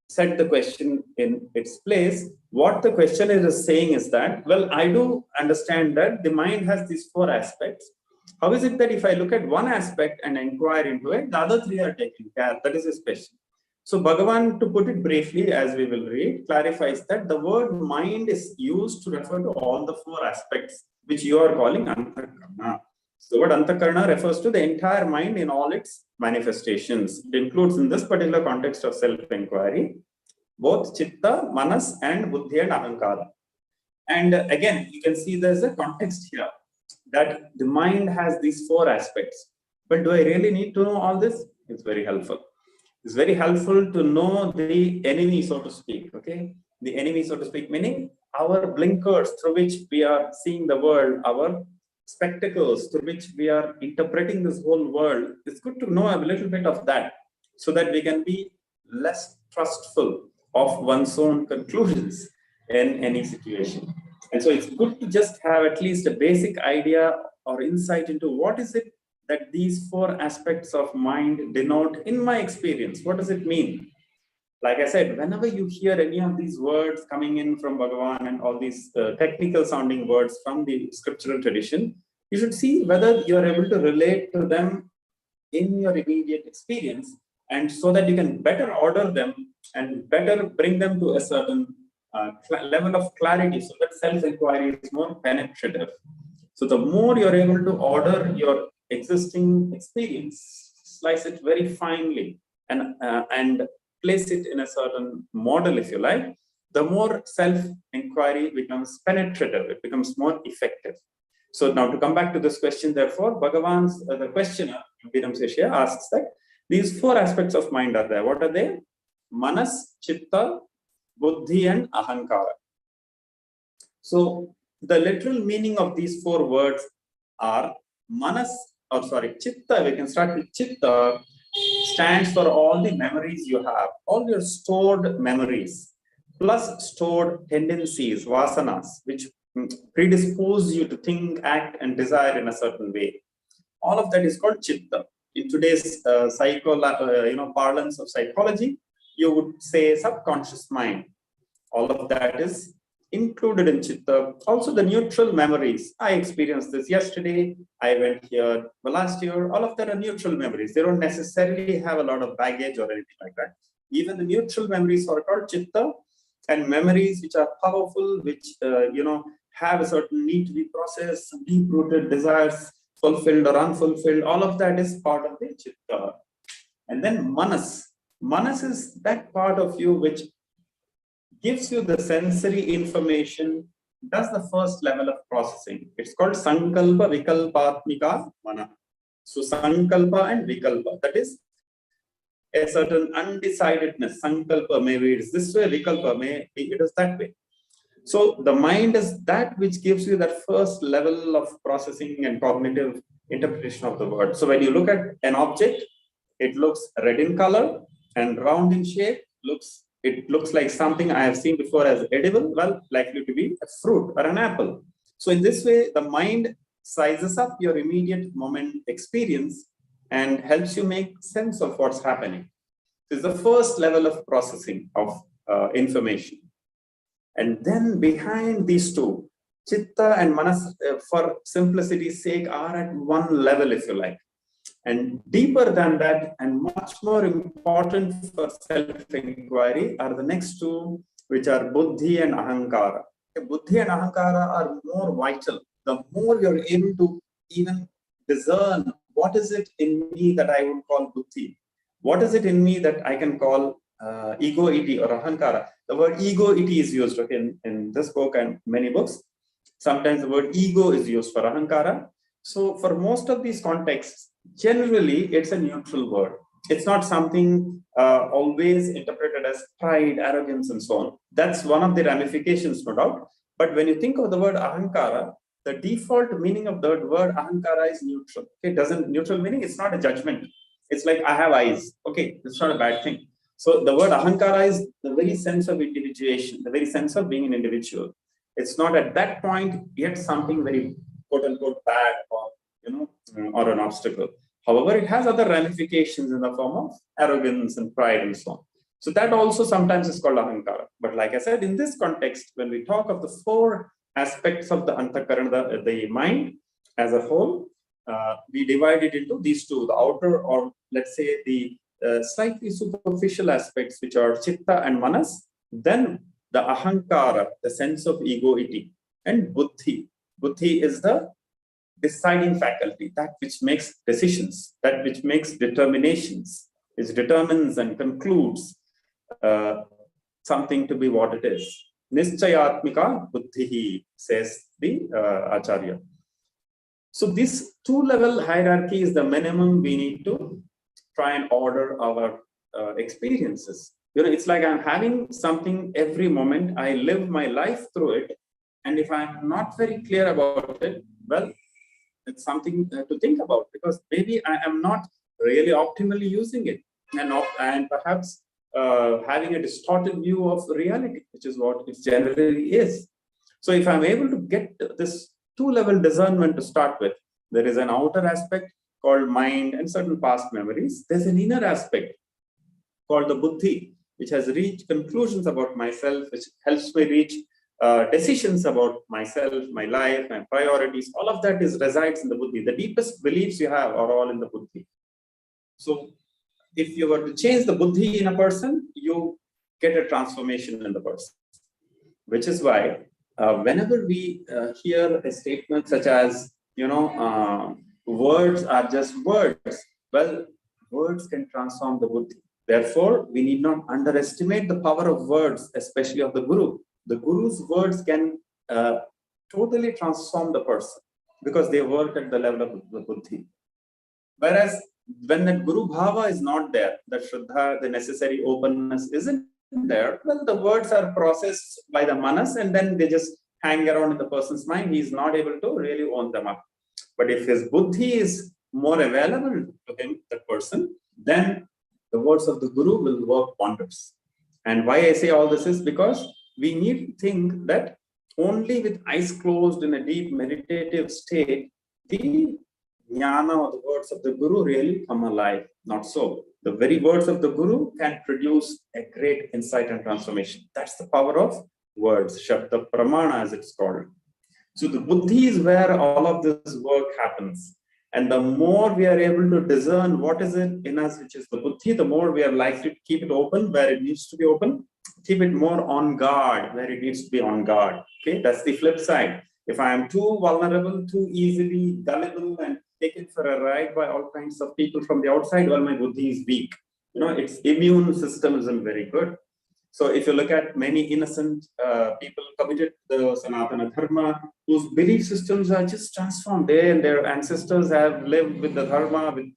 set the question in its place, what the questioner is saying is that, well, I do understand that the mind has these 4 aspects. How is it that if I look at one aspect and inquire into it, the other 3 are taken care? That is his question. So Bhagavan, to put it briefly, as we will read, clarifies that the word mind is used to refer to all the 4 aspects, which you are calling Antakarana. So the word Antakarana refers to the entire mind in all its manifestations. It includes, in this particular context of self-inquiry, both Chitta, Manas and Buddhi and Ahankara. And again, you can see there's a context here that the mind has these 4 aspects. But do I really need to know all this? It's very helpful. It's very helpful to know the enemy, so to speak. Okay, the enemy, so to speak, meaning our blinkers through which we are seeing the world, our spectacles through which we are interpreting this whole world. It's good to know a little bit of that, so that we can be less trustful of one's own conclusions in any situation. And so it's good to just have at least a basic idea or insight into what is it that these 4 aspects of mind denote in my experience. What does it mean? Like I said, whenever you hear any of these words coming in from Bhagavan and all these technical sounding words from the scriptural tradition, you should see whether you're able to relate to them in your immediate experience, and so that you can better order them and better bring them to a certain level of clarity, so that self-inquiry is more penetrative. So the more you're able to order your existing experience, slice it very finely and place it in a certain model, if you like, the more self-inquiry becomes penetrative, it becomes more effective. So now to come back to this question, therefore, Bhagavan's, the questioner, Viram Seshya, asks that these 4 aspects of mind are there. What are they? Manas, Chitta, Buddhi and Ahankara. So the literal meaning of these 4 words are Chitta, we can start with Chitta, stands for all the memories you have, all your stored memories, plus stored tendencies, vasanas, which predispose you to think, act, and desire in a certain way. All of that is called Chitta. In today's parlance of psychology, you would say subconscious mind. All of that is included in Chitta. Also the neutral memories. I experienced this yesterday, I went here last year. All of that are neutral memories. They don't necessarily have a lot of baggage or anything like that. Even the neutral memories are called Chitta, and memories which are powerful, which have a certain need to be processed, deep-rooted desires, fulfilled or unfulfilled, all of that is part of the Chitta. And then Manas. Manas is that part of you which gives you the sensory information, does the first level of processing. It's called Sankalpa Vikalpatmika Mana. So Sankalpa and Vikalpa, that is a certain undecidedness. Sankalpa, maybe it is this way, Vikalpa, maybe it is that way. So the mind is that which gives you that first level of processing and cognitive interpretation of the word. So when you look at an object, it looks red in color and round in shape, it looks like something I have seen before as edible, well, likely to be a fruit or an apple. So in this way, the mind sizes up your immediate moment experience and helps you make sense of what's happening. This is the first level of processing of information. And then behind these 2, Chitta and Manas, for simplicity's sake, are at one level, if you like. And deeper than that, and much more important for self-inquiry, are the next two, which are buddhi and ahankara. Buddhi and ahankara are more vital. The more you're able to even discern what is it in me that I would call buddhi, what is it in me that I can call ego-iti or ahankara. The word ego-iti is used in this book and many books. Sometimes the word ego is used for ahankara. So for most of these contexts, generally it's a neutral word. It's not something always interpreted as pride, arrogance, and so on. That's one of the ramifications, no doubt. But when you think of the word ahankara, the default meaning of the word ahankara is neutral. Okay, doesn't neutral meaning, it's not a judgment. It's like I have eyes. Okay, it's not a bad thing. So the word ahankara is the very sense of individuation, the very sense of being an individual. It's not at that point yet something very quote unquote bad or or an obstacle. However, it has other ramifications in the form of arrogance and pride and so on. So that also sometimes is called ahankara. But like I said, in this context, when we talk of the four aspects of the antakarana, the mind as a whole, we divide it into these two, the outer, or let's say the slightly superficial aspects, which are chitta and manas, then the ahankara, the sense of ego-iti, and buddhi. Buddhi is the deciding faculty, that which makes decisions, that which makes determinations, which determines and concludes something to be what it is. Nischayatmika buddhihi, says the Acharya. So this two-level hierarchy is the minimum we need to try and order our experiences. It's like I'm having something every moment. I live my life through it. And if I'm not very clear about it, well, it's something to think about, because maybe I am not really optimally using it, and perhaps having a distorted view of reality, which is what it generally is. So if I'm able to get this two-level discernment to start with, there is an outer aspect called mind and certain past memories. There's an inner aspect called the buddhi, which has reached conclusions about myself, which helps me reach decisions about myself, my life, my priorities. All of that resides in the buddhi. The deepest beliefs you have are all in the buddhi. So if you were to change the buddhi in a person, you get a transformation in the person. Which is why whenever we hear a statement such as, words are just words, well, words can transform the buddhi. Therefore, we need not underestimate the power of words, especially of the guru. The guru's words can totally transform the person, because they work at the level of the buddhi. Whereas when the guru bhava is not there, the shraddha, the necessary openness isn't there, well, the words are processed by the manas and then they just hang around in the person's mind. He's not able to really own them up. But if his buddhi is more available to him, the person, then the words of the guru will work wonders. And why I say all this is because we need to think that only with eyes closed in a deep meditative state, the jnana or the words of the guru really come alive. Not so. The very words of the guru can produce a great insight and transformation. That's the power of words, shabda pramana as it's called. So the buddhi is where all of this work happens. And the more we are able to discern what is it in us, which is the buddhi, the more we are likely to keep it open where it needs to be open, keep it more on guard where it needs to be on guard. Okay, that's the flip side. If I am too vulnerable, too easily gullible and taken for a ride by all kinds of people from the outside, well, my buddhi is weak. Its immune system isn't very good. So if you look at many innocent people committed the Sanatana Dharma, whose belief systems are just transformed. They and their ancestors have lived with the Dharma, with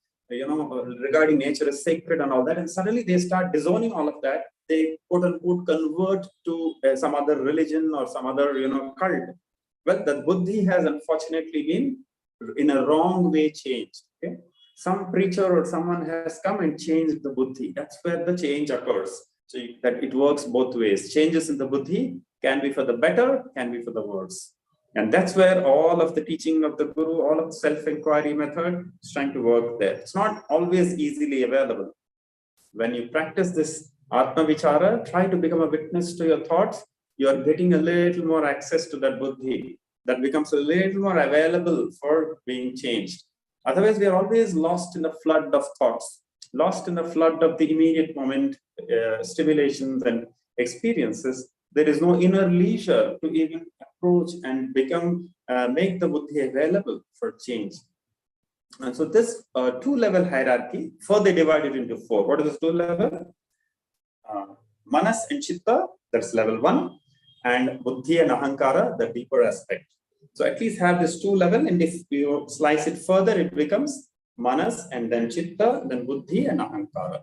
regarding nature as sacred and all that, and suddenly they start disowning all of that. They quote unquote convert to some other religion or some other cult. Well, the buddhi has unfortunately been in a wrong way changed. Okay? Some preacher or someone has come and changed the buddhi. That's where the change occurs. So that it works both ways. Changes in the buddhi can be for the better, can be for the worse. And that's where all of the teaching of the guru, all of the self-inquiry method is trying to work there. It's not always easily available. When you practice this Atma Vichara, try to become a witness to your thoughts, you are getting a little more access to that buddhi that becomes a little more available for being changed. Otherwise, we are always lost in a flood of thoughts, lost in a flood of the immediate moment stimulations and experiences. There is no inner leisure to even approach and make the buddhi available for change. And so this two-level hierarchy, further divided into four. What is this two-level? Manas and Chitta, that's level 1, and Buddhi and Ahankara, the deeper aspect. So at least have this two level, and if you slice it further, it becomes Manas and then Chitta, then Buddhi and Ahankara.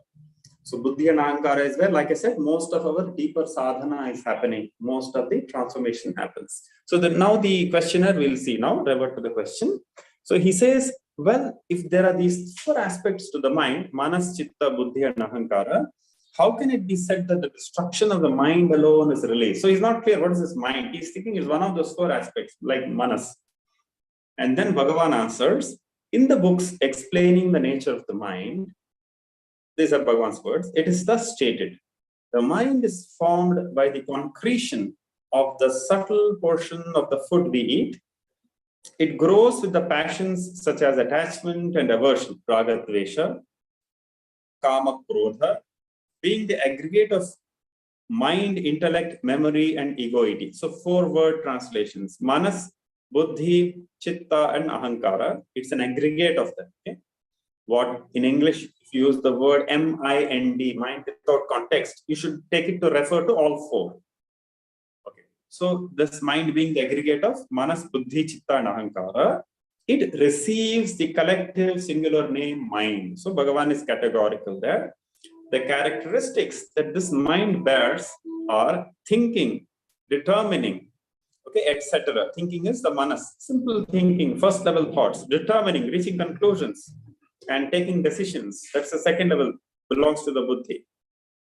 So Buddhi and Ahankara is where, like I said, most of our deeper sadhana is happening. Most of the transformation happens. So now the questioner will see now, revert to the question. So he says, well, if there are these four aspects to the mind, Manas, Chitta, Buddhi and Ahankara, how can it be said that the destruction of the mind alone is released? So he's not clear what is this mind. He's thinking it's one of those four aspects, like Manas. And then Bhagavan answers, in the books explaining the nature of the mind, these are Bhagavan's words, it is thus stated, the mind is formed by the concretion of the subtle portion of the food we eat. It grows with the passions such as attachment and aversion, raga, dvesha, kama, krodha, being the aggregate of mind, intellect, memory, and egoity. So 4-word translations: Manas, Buddhi, Chitta, and Ahankara. It's an aggregate of them. Okay? What in English, if you use the word M-I-N-D, mind without context, you should take it to refer to all four. Okay. So this mind being the aggregate of Manas, Buddhi, Chitta, and Ahankara, it receives the collective singular name mind. So Bhagavan is categorical there. The characteristics that this mind bears are thinking, determining, okay, etc. Thinking is the manas, simple thinking, first level thoughts, determining, reaching conclusions, and taking decisions. That's the second level, belongs to the buddhi,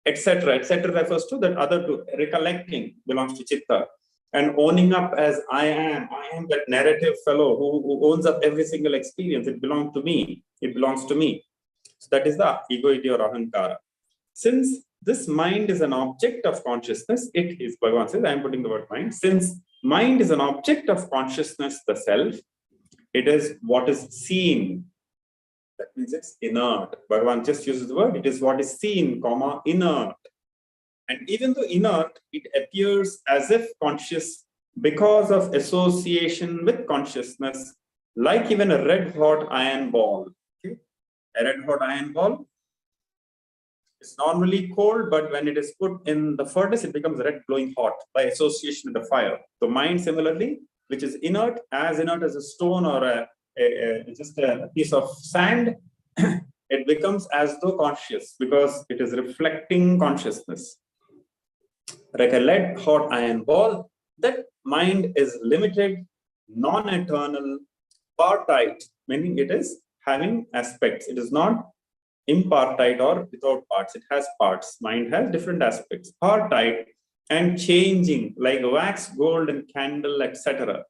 etc. Etc. refers to that other two. Recollecting belongs to chitta, and owning up as I am that narrative fellow who owns up every single experience. It belongs to me. It belongs to me. So that is the egoity or ahankara. Since this mind is an object of consciousness, it is, Bhagavan says, I am putting the word mind. Since mind is an object of consciousness, the self, it is what is seen. That means it's inert. Bhagavan just uses the word, it is what is seen, comma, inert. And even though inert, it appears as if conscious because of association with consciousness, like even a red-hot iron ball. Okay? A red-hot iron ball, it's normally cold, but when it is put in the furnace, it becomes red, glowing hot by association with the fire. The mind, similarly, which is inert as a stone or just a piece of sand, it becomes as though conscious because it is reflecting consciousness. Like a lead hot iron ball, that mind is limited, non-eternal, partite, meaning it is having aspects. It is not impartite or without parts. It has parts. Mind has different aspects. Partite and changing, like wax, gold, and candle, etc.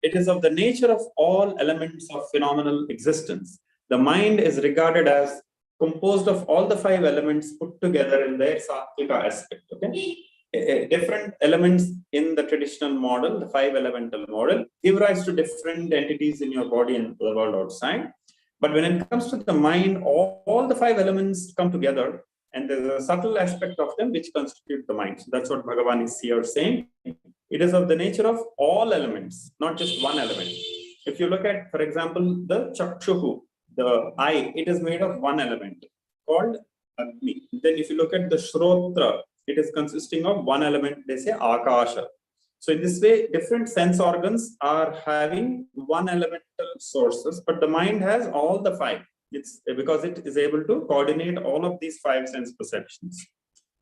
It is of the nature of all elements of phenomenal existence. The mind is regarded as composed of all the 5 elements put together in their sattvika aspect. Okay? Different elements in the traditional model, the 5 elemental model, give rise to different entities in your body and the world outside. But when it comes to the mind, all the 5 elements come together, and there's a subtle aspect of them which constitute the mind. So that's what Bhagavan is here saying. It is of the nature of all elements, not just one element. If you look at, for example, the chakshuhu, the eye, it is made of one element called Agni. Then if you look at the shrotra, it is consisting of one element, they say Akasha. So in this way, different sense organs are having one elemental sources, but the mind has all the 5. It's because it is able to coordinate all of these 5 sense perceptions.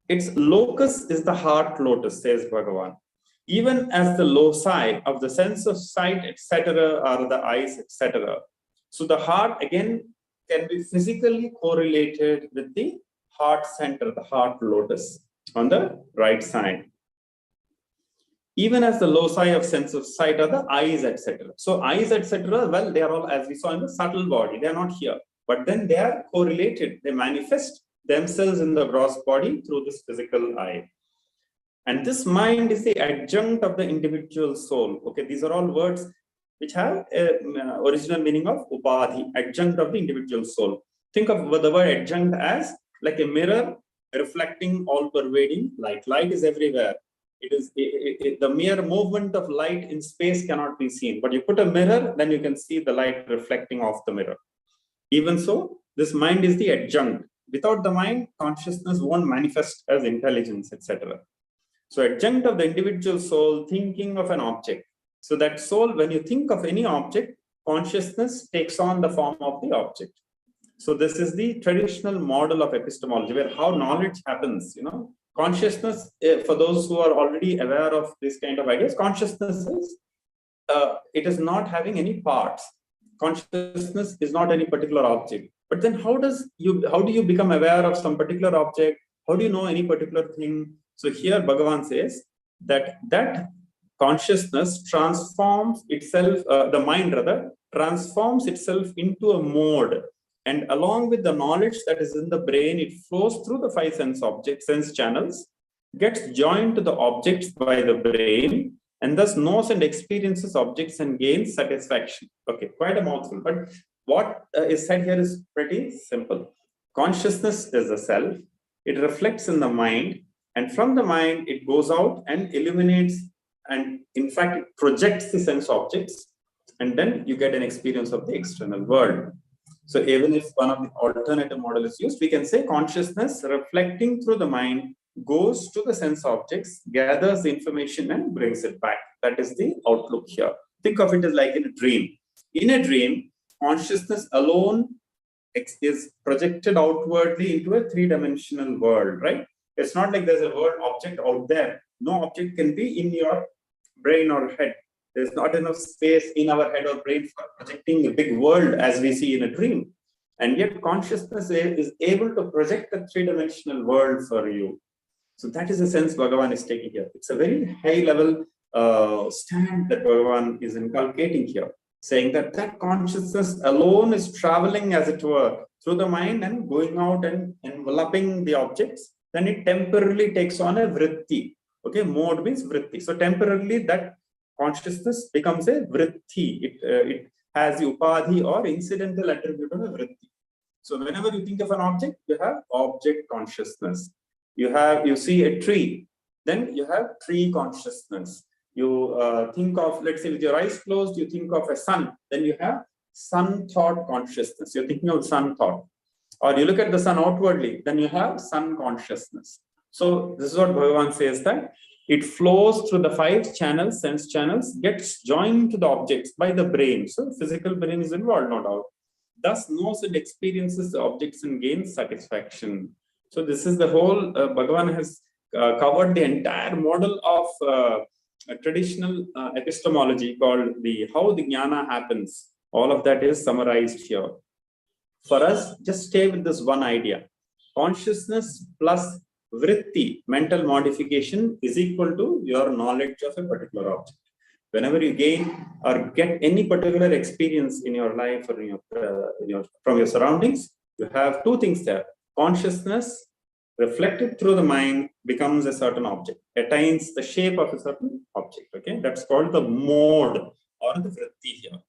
Its locus is the heart lotus, says Bhagavan. Even as the loci of the sense of sight, etc., are the eyes, etc. So the heart again can be physically correlated with the heart center, the heart lotus on the right side. Even as the loci of sense of sight are the eyes, etc. So eyes, etc., well, they are all, as we saw, in the subtle body. They are not here. But then they are correlated. They manifest themselves in the gross body through this physical eye. And this mind is the adjunct of the individual soul. Okay, these are all words which have original meaning of upadhi, adjunct of the individual soul. Think of the word adjunct as like a mirror reflecting all pervading light. Light is everywhere. It is the mere movement of light in space cannot be seen, but you put a mirror, then you can see the light reflecting off the mirror. Even so, this mind is the adjunct. Without the mind, consciousness won't manifest as intelligence, etc. So adjunct of the individual soul thinking of an object. So that soul, when you think of any object, consciousness takes on the form of the object. So this is the traditional model of epistemology, where how knowledge happens, consciousness, for those who are already aware of this kind of ideas, consciousness is, it is not having any parts. Consciousness is not any particular object. But then how do you become aware of some particular object? How do you know any particular thing? So here Bhagavan says that consciousness transforms itself, the mind rather, transforms itself into a mode. And along with the knowledge that is in the brain, it flows through the 5 sense channels, gets joined to the objects by the brain, and thus knows and experiences objects and gains satisfaction. Okay, quite a mouthful, but what is said here is pretty simple. Consciousness is the self. It reflects in the mind, and from the mind, it goes out and illuminates, and in fact, it projects the sense objects, and then you get an experience of the external world. So even if one of the alternative model is used, we can say consciousness reflecting through the mind goes to the sense objects, gathers the information and brings it back. That is the outlook here. Think of it as like in a dream. In a dream, consciousness alone is projected outwardly into a 3-dimensional world, right? It's not like there's a world object out there. No object can be in your brain or head. There's not enough space in our head or brain for projecting a big world as we see in a dream. And yet consciousness is able to project a 3-dimensional world for you. So that is the sense Bhagavan is taking here. It's a very high level stand that Bhagavan is inculcating here, saying that consciousness alone is traveling, as it were, through the mind and going out and enveloping the objects. Then it temporarily takes on a vritti. Okay, mode means vritti. So temporarily that consciousness becomes a vritti. It has the upadhi or incidental attribute of a vritti. So whenever you think of an object, you have object consciousness. You see a tree, then you have tree consciousness. You think of, let's say with your eyes closed, you think of a sun, then you have sun thought consciousness. You're thinking of sun thought. Or you look at the sun outwardly, then you have sun consciousness. So this is what Bhagavan says, that it flows through the 5 channels, sense channels, gets joined to the objects by the brain. So physical brain is involved, no doubt. Thus knows and experiences the objects and gains satisfaction. So this is the whole, Bhagavan has covered the entire model of a traditional epistemology called how the jnana happens. All of that is summarized here. For us, just stay with this one idea. Consciousness plus vritti, mental modification, is equal to your knowledge of a particular object. Whenever you gain or get any particular experience in your life or from your surroundings, you have 2 things there. Consciousness reflected through the mind becomes a certain object, attains the shape of a certain object. Okay, that's called the mode or the vritti here.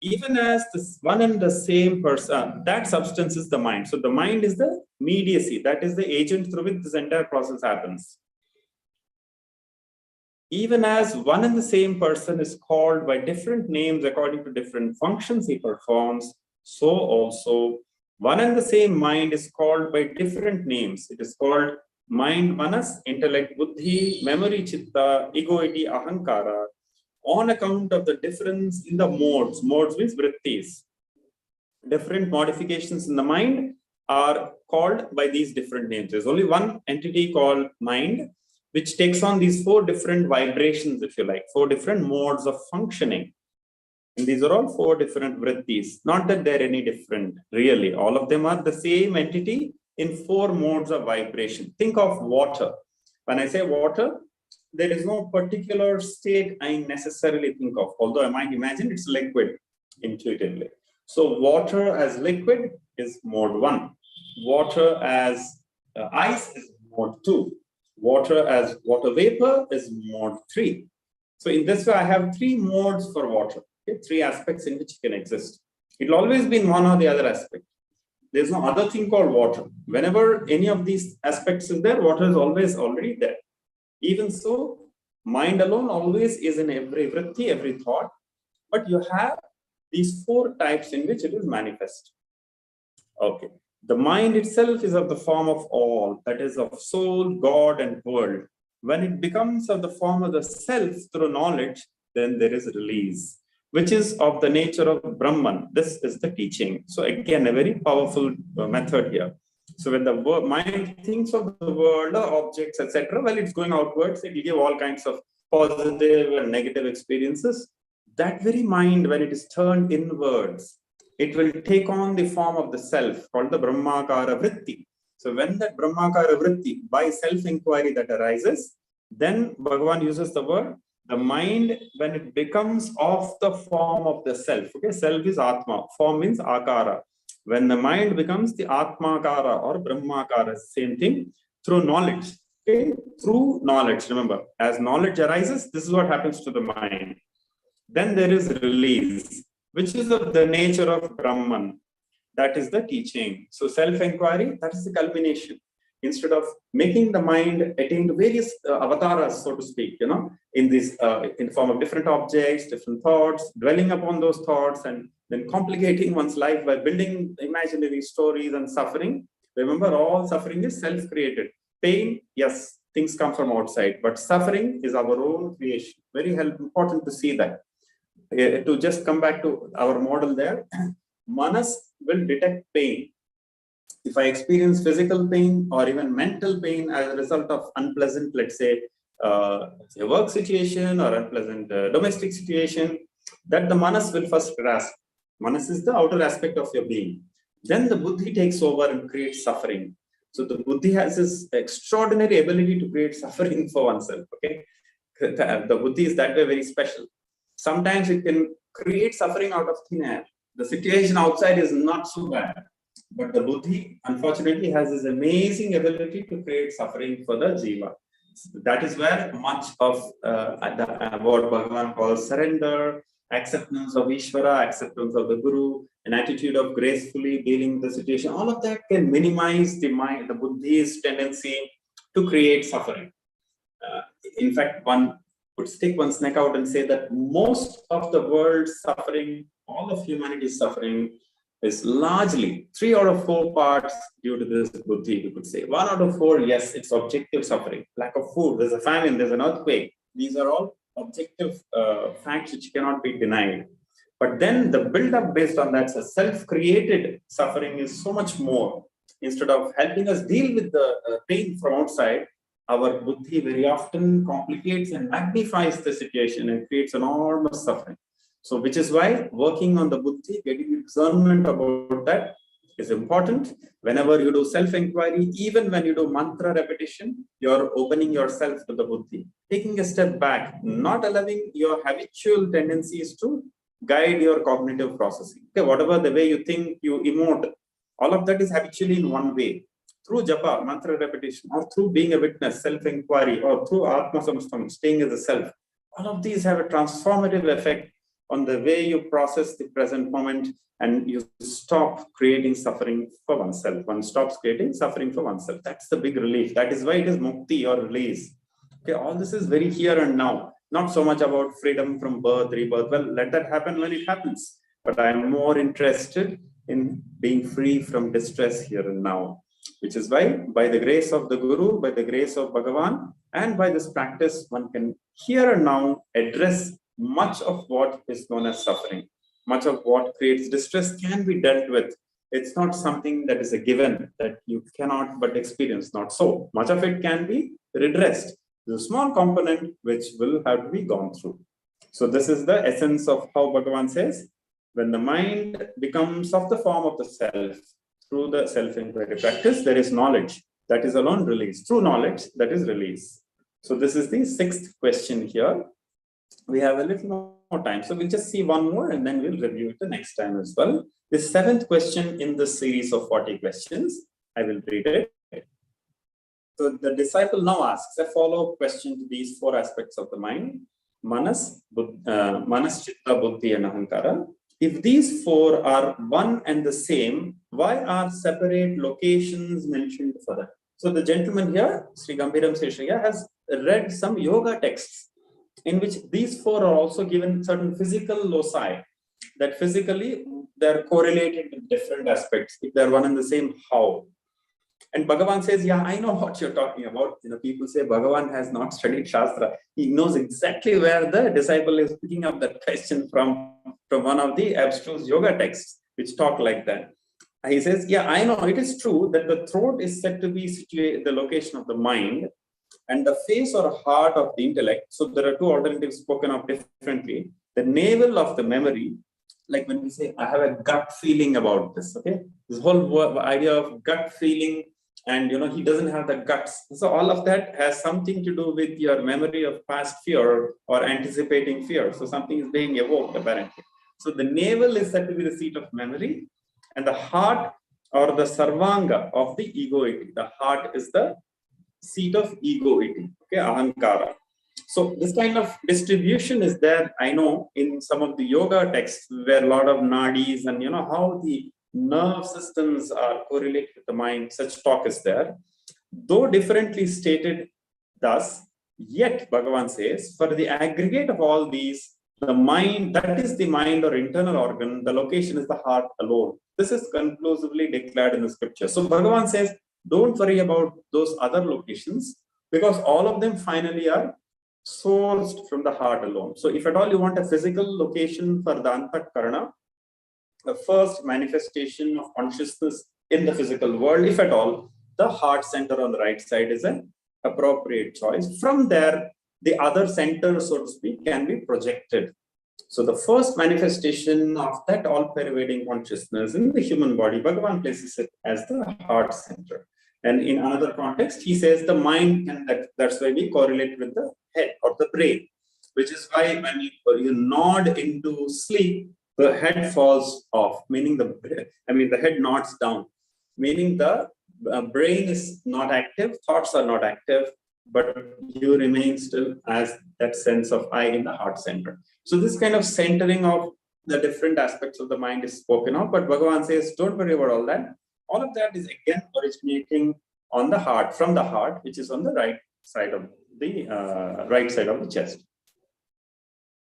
Even as this one and the same person, that substance is the mind. So the mind is the mediacy, that is the agent through which this entire process happens. Even as one and the same person is called by different names according to different functions he performs, so also one and the same mind is called by different names. It is called mind, manas, intellect, buddhi, memory, chitta, egoity, ahankara, on account of the difference in the modes. Modes means vrittis. Different modifications in the mind are called by these different names. There's only one entity called mind, which takes on these 4 different vibrations, if you like, 4 different modes of functioning. And these are all 4 different vrittis. Not that they're any different, really. All of them are the same entity in 4 modes of vibration. Think of water. When I say water, there is no particular state I necessarily think of, although I might imagine it's liquid intuitively. So water as liquid is mode 1. Water as ice is mode 2. Water as water vapor is mode 3. So in this way, I have three modes for water, okay? Three aspects in which it can exist. It will always be in one or the other aspect. There's no other thing called water. Whenever any of these aspects is there, water is always already there. Even so, mind alone always is in every vritti, every thought, but you have these four types in which it is manifest. Okay. The mind itself is of the form of all, that is of soul, God, and world. When it becomes of the form of the self through knowledge, then there is release, which is of the nature of Brahman. This is the teaching. So again, a very powerful method here. So when the mind thinks of the world, objects, etc., well, it's going outwards. It will give all kinds of positive and negative experiences. That very mind, when it is turned inwards, it will take on the form of the self, called the Brahmakara Vritti. So when that Brahmakara Vritti, by self-inquiry that arises, then Bhagavan uses the word, the mind, when it becomes of the form of the self, okay, self is Atma, form means Akara. When the mind becomes the Atmakara or Brahmakara, same thing, through knowledge, okay, through knowledge, remember, as knowledge arises, this is what happens to the mind. Then there is release, which is of the nature of Brahman. That is the teaching. So self-inquiry, that is the culmination. Instead of making the mind attain various avatars, so to speak, in this, in form of different objects, different thoughts, dwelling upon those thoughts, and then complicating one's life by building imaginary stories and suffering. Remember, all suffering is self-created. Pain, yes, things come from outside, but suffering is our own creation. Very important to see that. To just come back to our model there, Manas will detect pain. If I experience physical pain or even mental pain as a result of unpleasant, let's say, a work situation or unpleasant domestic situation, that the Manas will first grasp. Manas is the outer aspect of your being. Then the Buddhi takes over and creates suffering. So the Buddhi has this extraordinary ability to create suffering for oneself. Okay, the Buddhi is that way very special. Sometimes it can create suffering out of thin air. The situation outside is not so bad, but the Buddhi, unfortunately, has this amazing ability to create suffering for the Jiva. So that is where much of what Bhagavan calls surrender, acceptance of Ishvara, acceptance of the Guru, an attitude of gracefully dealing with the situation, all of that can minimize the mind, the Buddhi's tendency to create suffering. In fact, one would stick one's neck out and say that most of the world's suffering, all of humanity's suffering, is largely 3 out of 4 parts due to this Buddhi, you could say. 1 out of 4, yes, it's objective suffering. Lack of food, there's a famine, there's an earthquake. These are all objective facts which cannot be denied. But then the build-up based on that, self-created suffering is so much more. Instead of helping us deal with the pain from outside, our Buddhi very often complicates and magnifies the situation and creates enormous suffering. So, which is why working on the Buddhi, getting discernment about that is important. Whenever you do self-inquiry, even when you do mantra repetition, you're opening yourself to the Buddhi, taking a step back, not allowing your habitual tendencies to guide your cognitive processing. Okay, whatever the way you think, you emote, all of that is habitually in one way. Through japa, mantra repetition, or through being a witness, self-inquiry, or through atma samstam, staying as a self, all of these have a transformative effect on the way you process the present moment, and you stop creating suffering for oneself. One stops creating suffering for oneself. That's the big relief. That is why it is mukti or release. Okay, all this is very here and now. Not so much about freedom from birth, rebirth. Well, let that happen when it happens. But I am more interested in being free from distress here and now. Which is why, by the grace of the Guru, by the grace of Bhagavan, and by this practice, one can here and now address much of what is known as suffering. Much of what creates distress can be dealt with. It's not something that is a given that you cannot but experience. Not so. Much of it can be redressed. There's a small component which will have to be gone through. So this is the essence of how Bhagavan says, when the mind becomes of the form of the self, through the self-inquiry practice, there is knowledge. That is alone release. Through knowledge, that is release. So this is the 6th question here. We have a little more time. So we'll just see one more and then we'll review it the next time as well. The 7th question in the series of 40 questions, I will read it. So the disciple now asks a follow-up question to these 4 aspects of the mind. Manas, Manas, Chitta, Buddhi, and Ahankara. If these four are one and the same, why are separate locations mentioned for that? So the gentleman here, Sri Gambiram Seshaya, has read some yoga texts in which these four are also given certain physical loci, that physically they're correlated with different aspects. If they're one and the same, how? And Bhagavan says, yeah, I know what you're talking about. People say Bhagavan has not studied Shastra. He knows exactly where the disciple is picking up that question from one of the abstruse yoga texts, which talk like that. He says, yeah, I know it is true that the throat is said to be situated the location of the mind and the face or heart of the intellect. So there are two alternatives spoken of differently. The navel of the memory, like when we say, I have a gut feeling about this, okay? This whole idea of gut feeling, and he doesn't have the guts. So all of that has something to do with your memory of past fear or anticipating fear. So something is being evoked apparently. So the navel is said to be the seat of memory, and the heart or the sarvanga of the egoity. The heart is the seat of egoity, okay, ahankara. So this kind of distribution is there, I know, in some of the yoga texts where a lot of nadis and how the nerve systems are correlated with the mind, such talk is there. Though differently stated thus, yet Bhagavan says, for the aggregate of all these, the mind, that is the mind or internal organ, the location is the heart alone. This is conclusively declared in the scripture. So Bhagavan says, don't worry about those other locations, because all of them finally are sourced from the heart alone. So if at all you want a physical location for the Antakarana, the first manifestation of consciousness in the physical world, if at all, the heart center on the right side is an appropriate choice. From there, the other center, so to speak, can be projected. So the first manifestation of that all-pervading consciousness in the human body, Bhagavan places it as the heart center. And in another context, he says the mind, and that's why we correlate with the head or the brain, which is why when you nod into sleep, the head falls off, meaning the head nods down, meaning the brain is not active, thoughts are not active, but you remain still as that sense of I in the heart center. So this kind of centering of the different aspects of the mind is spoken of, but Bhagavan says, don't worry about all that. All of that is again originating on the heart, from the heart, which is on the right side of the chest.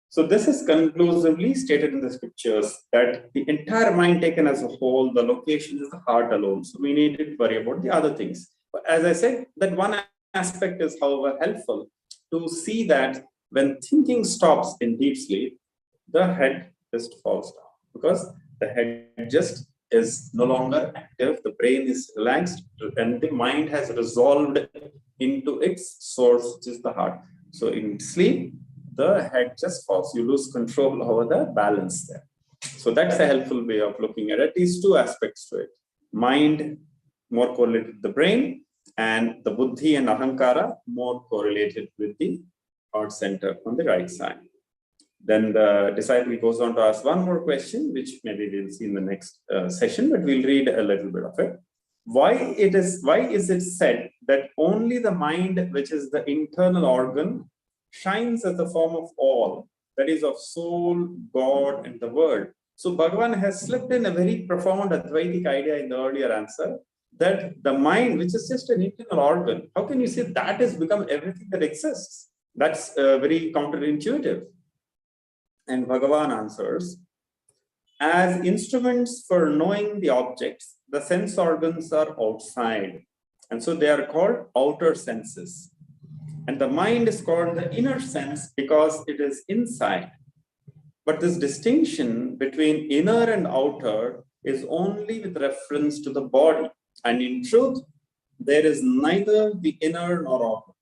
So this is conclusively stated in the scriptures that the entire mind taken as a whole, the location is the heart alone. So we need to worry about the other things. But as I said, that one aspect is, however, helpful to see that when thinking stops in deep sleep, the head just falls down, because the head just is no longer active, the brain is relaxed, and the mind has resolved into its source, which is the heart. So in sleep, the head just falls. You lose control over the balance there. So that's a helpful way of looking at it. These two aspects to it. Mind more correlated with the brain, and the buddhi and ahankara more correlated with the heart center on the right side. Then the disciple goes on to ask one more question, which maybe we'll see in the next session, but we'll read a little bit of it. Why is it said that only the mind, which is the internal organ, shines as the form of all, that is of soul, God, and the world? So Bhagavan has slipped in a very profound Advaitic idea in the earlier answer, that the mind, which is just an internal organ, how can you say that has become everything that exists? That's very counterintuitive. And Bhagavan answers, as instruments for knowing the objects, the sense organs are outside, and so they are called outer senses. And the mind is called the inner sense because it is inside. But this distinction between inner and outer is only with reference to the body. And in truth, there is neither the inner nor outer.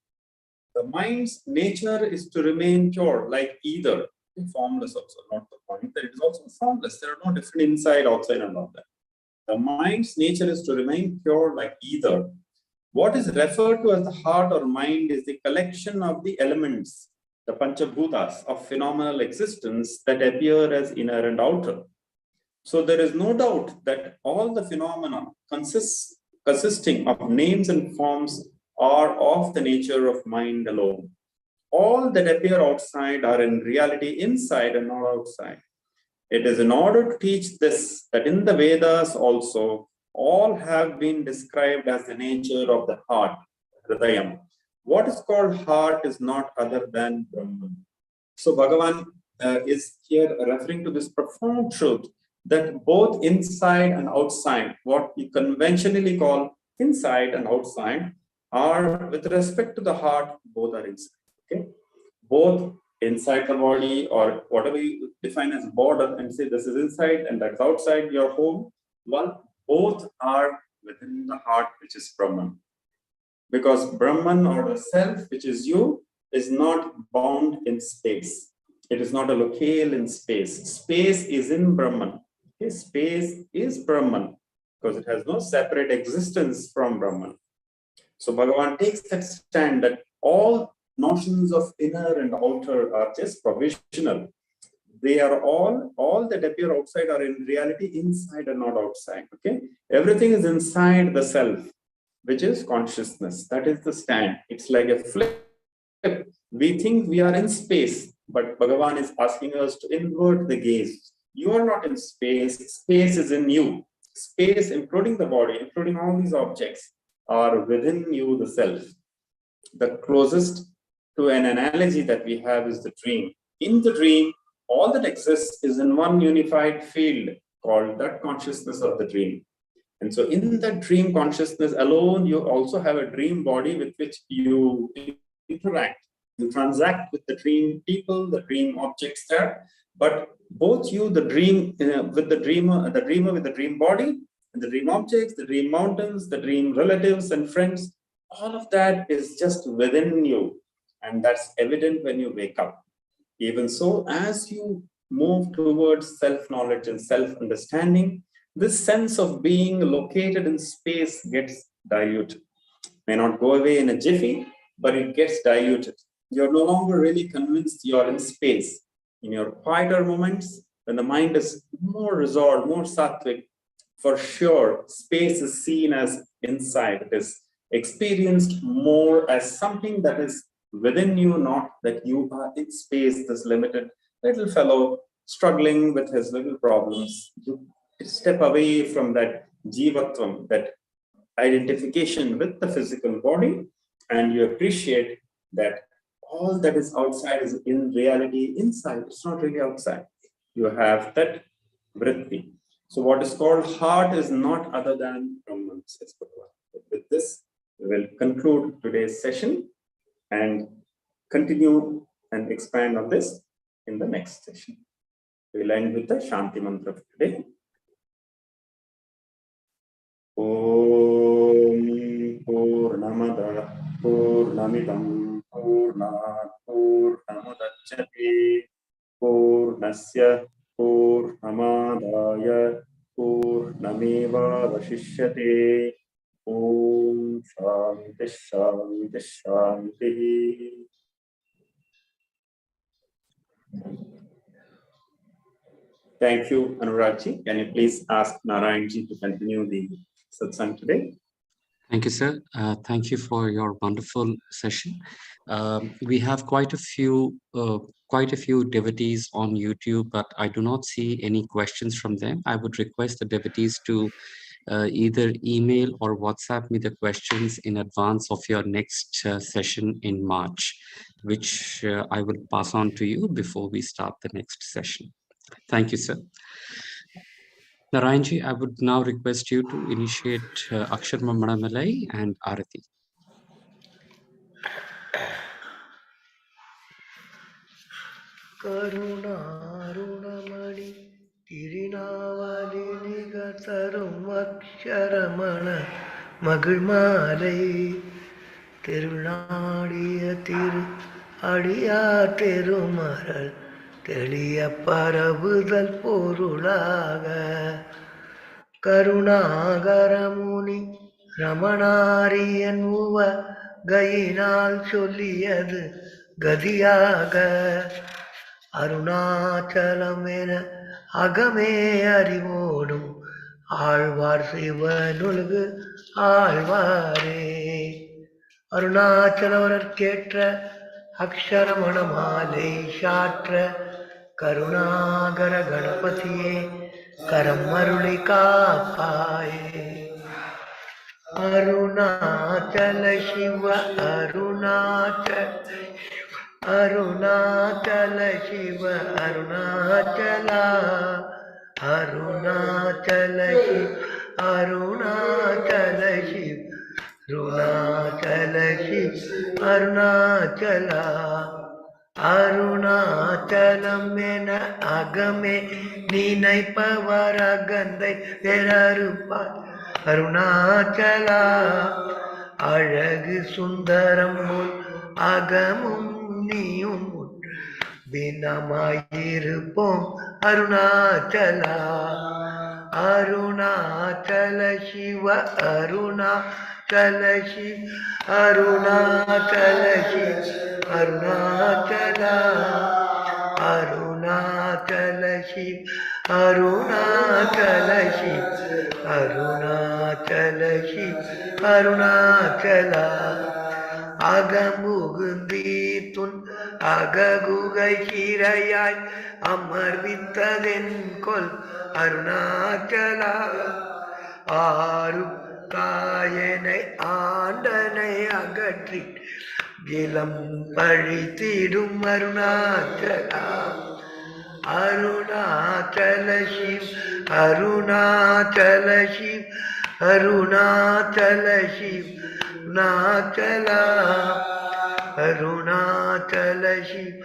The mind's nature is to remain pure, like either. Formless also, not the point that it is also formless. There are no different inside, outside, and all that. The mind's nature is to remain pure, like either. What is referred to as the heart or mind is the collection of the elements, the panchabhutas of phenomenal existence that appear as inner and outer. So there is no doubt that all the phenomena consisting of names and forms are of the nature of mind alone. all that appear outside are in reality inside and not outside. It is in order to teach this that in the Vedas also, all have been described as the nature of the heart, Hridayam. What is called heart is not other than Brahman. So Bhagavan is here referring to this profound truth that both inside and outside, what we conventionally call inside and outside, are with respect to the heart, both are inside. Okay, both inside the body, or whatever you define as border and say this is inside and that's outside your home, well, both are within the heart, which is Brahman. Because Brahman, or the self, which is you, is not bound in space. It is not a locale in space. Space is in Brahman. Okay? Space is Brahman because it has no separate existence from Brahman. So Bhagavan takes that stand that all notions of inner and outer are just provisional. They are all that appear outside are in reality inside and not outside. Okay, everything is inside the self, which is consciousness. That is the stand. It's like a flip. We think we are in space, but Bhagavan is asking us to invert the gaze. You are not in space. Space is in you. Space, including the body, including all these objects, are within you, the self. The closest to an analogy that we have is the dream. In the dream, all that exists is in one unified field called that consciousness of the dream. And so in that dream consciousness alone, you also have a dream body with which you interact. You transact with the dream people, the dream objects there. But both you, the dream with the dreamer with the dream body, and the dream objects, the dream mountains, the dream relatives and friends, all of that is just within you. And that's evident when you wake up. Even so, as you move towards self-knowledge and self-understanding, this sense of being located in space gets diluted. May not go away in a jiffy, but it gets diluted. You're no longer really convinced you're in space. In your quieter moments, when the mind is more resolved, more sattvic, for sure, space is seen as inside. It is experienced more as something that is within you, not that you are in space, this limited little fellow struggling with his little problems. You step away from that jivatvam, that identification with the physical body, and you appreciate that all that is outside is in reality inside. It's not really outside. You have that vritti. So what is called heart is not other than Brahman, says Bhagavan. With this, we will conclude today's session and continue and expand on this in the next session. We will end with the Shanti Mantra for today. Om Purnamada Purnamidam Purnat Purnamudachyate Purnasya Purnamadaya Purnameva Vashishyate. Om Shanti Shanti Shanti. Thank you, Anuragji. Can you please ask Narayanji to continue the satsang today? Thank you, sir. Thank you for your wonderful session. We have quite a few devotees on YouTube, but I do not see any questions from them. I would request the devotees to either email or WhatsApp me the questions in advance of your next session in March, which I will pass on to you before we start the next session. Thank you, sir. Narayanji, I would now request you to initiate Akshar Mamadamalai and Arati. Karunarunamani Tirinavali Nigatarum Aksharamana Magulmalai Tirunadiya Tiru Adiya Tirumaral Teliya Parabudal Porulaga Karunagaramuni Ramanariyan Uva Gayinal Solliyadu Gadiyaga அருணாச்சலமென அகமே அறிவோடும் Alvar சிவனுலகு ஆழ்வாரே அருணாச்சலவரற்கேற்ற அக்ஷரமண மாலை சாற்ற கருணாகர கணபதியே கரம் அருளை காப்பாயே. அருணாச்சல சிவ அருணாச்சல அருணாச்சல சிவ அருணாச்சலா அருணாச்சல சிவ அருணாச்சல சிவ அருணாச்சல சிவ அருணாச்சலா. அருணாச்சலம் என அகமே நினைப்பவர் அகந்தை பெறறுப்பார் அருணாச்சலா. அழகு சுந்தரம் முன் அகமும் நீயும் தினமாயிருப்போம் அருணாச்சலா. அருணாச்சல சிவ அருணாச்சல சிவ அருணாச்சல சிவ அருணாச்சலா. அருணாச்சல சிவ அருணாச்சல சிவ அருணாச்சல சிவ அருணாச்சலா. அகமுகுந்தீத்துன் அககுகை கீரையாய் அமர்வித்ததென் கொல் அருணாச்சலா. ஆறு காயனை ஆண்டனை அகற்றி இளம் பழித்திடும் அருணாச்சலா. அருணாச்சல சிவ அருணாச்சல சிவ அருணாச்சல சிவ அருணாச்சலா. அருணாச்சல சிவ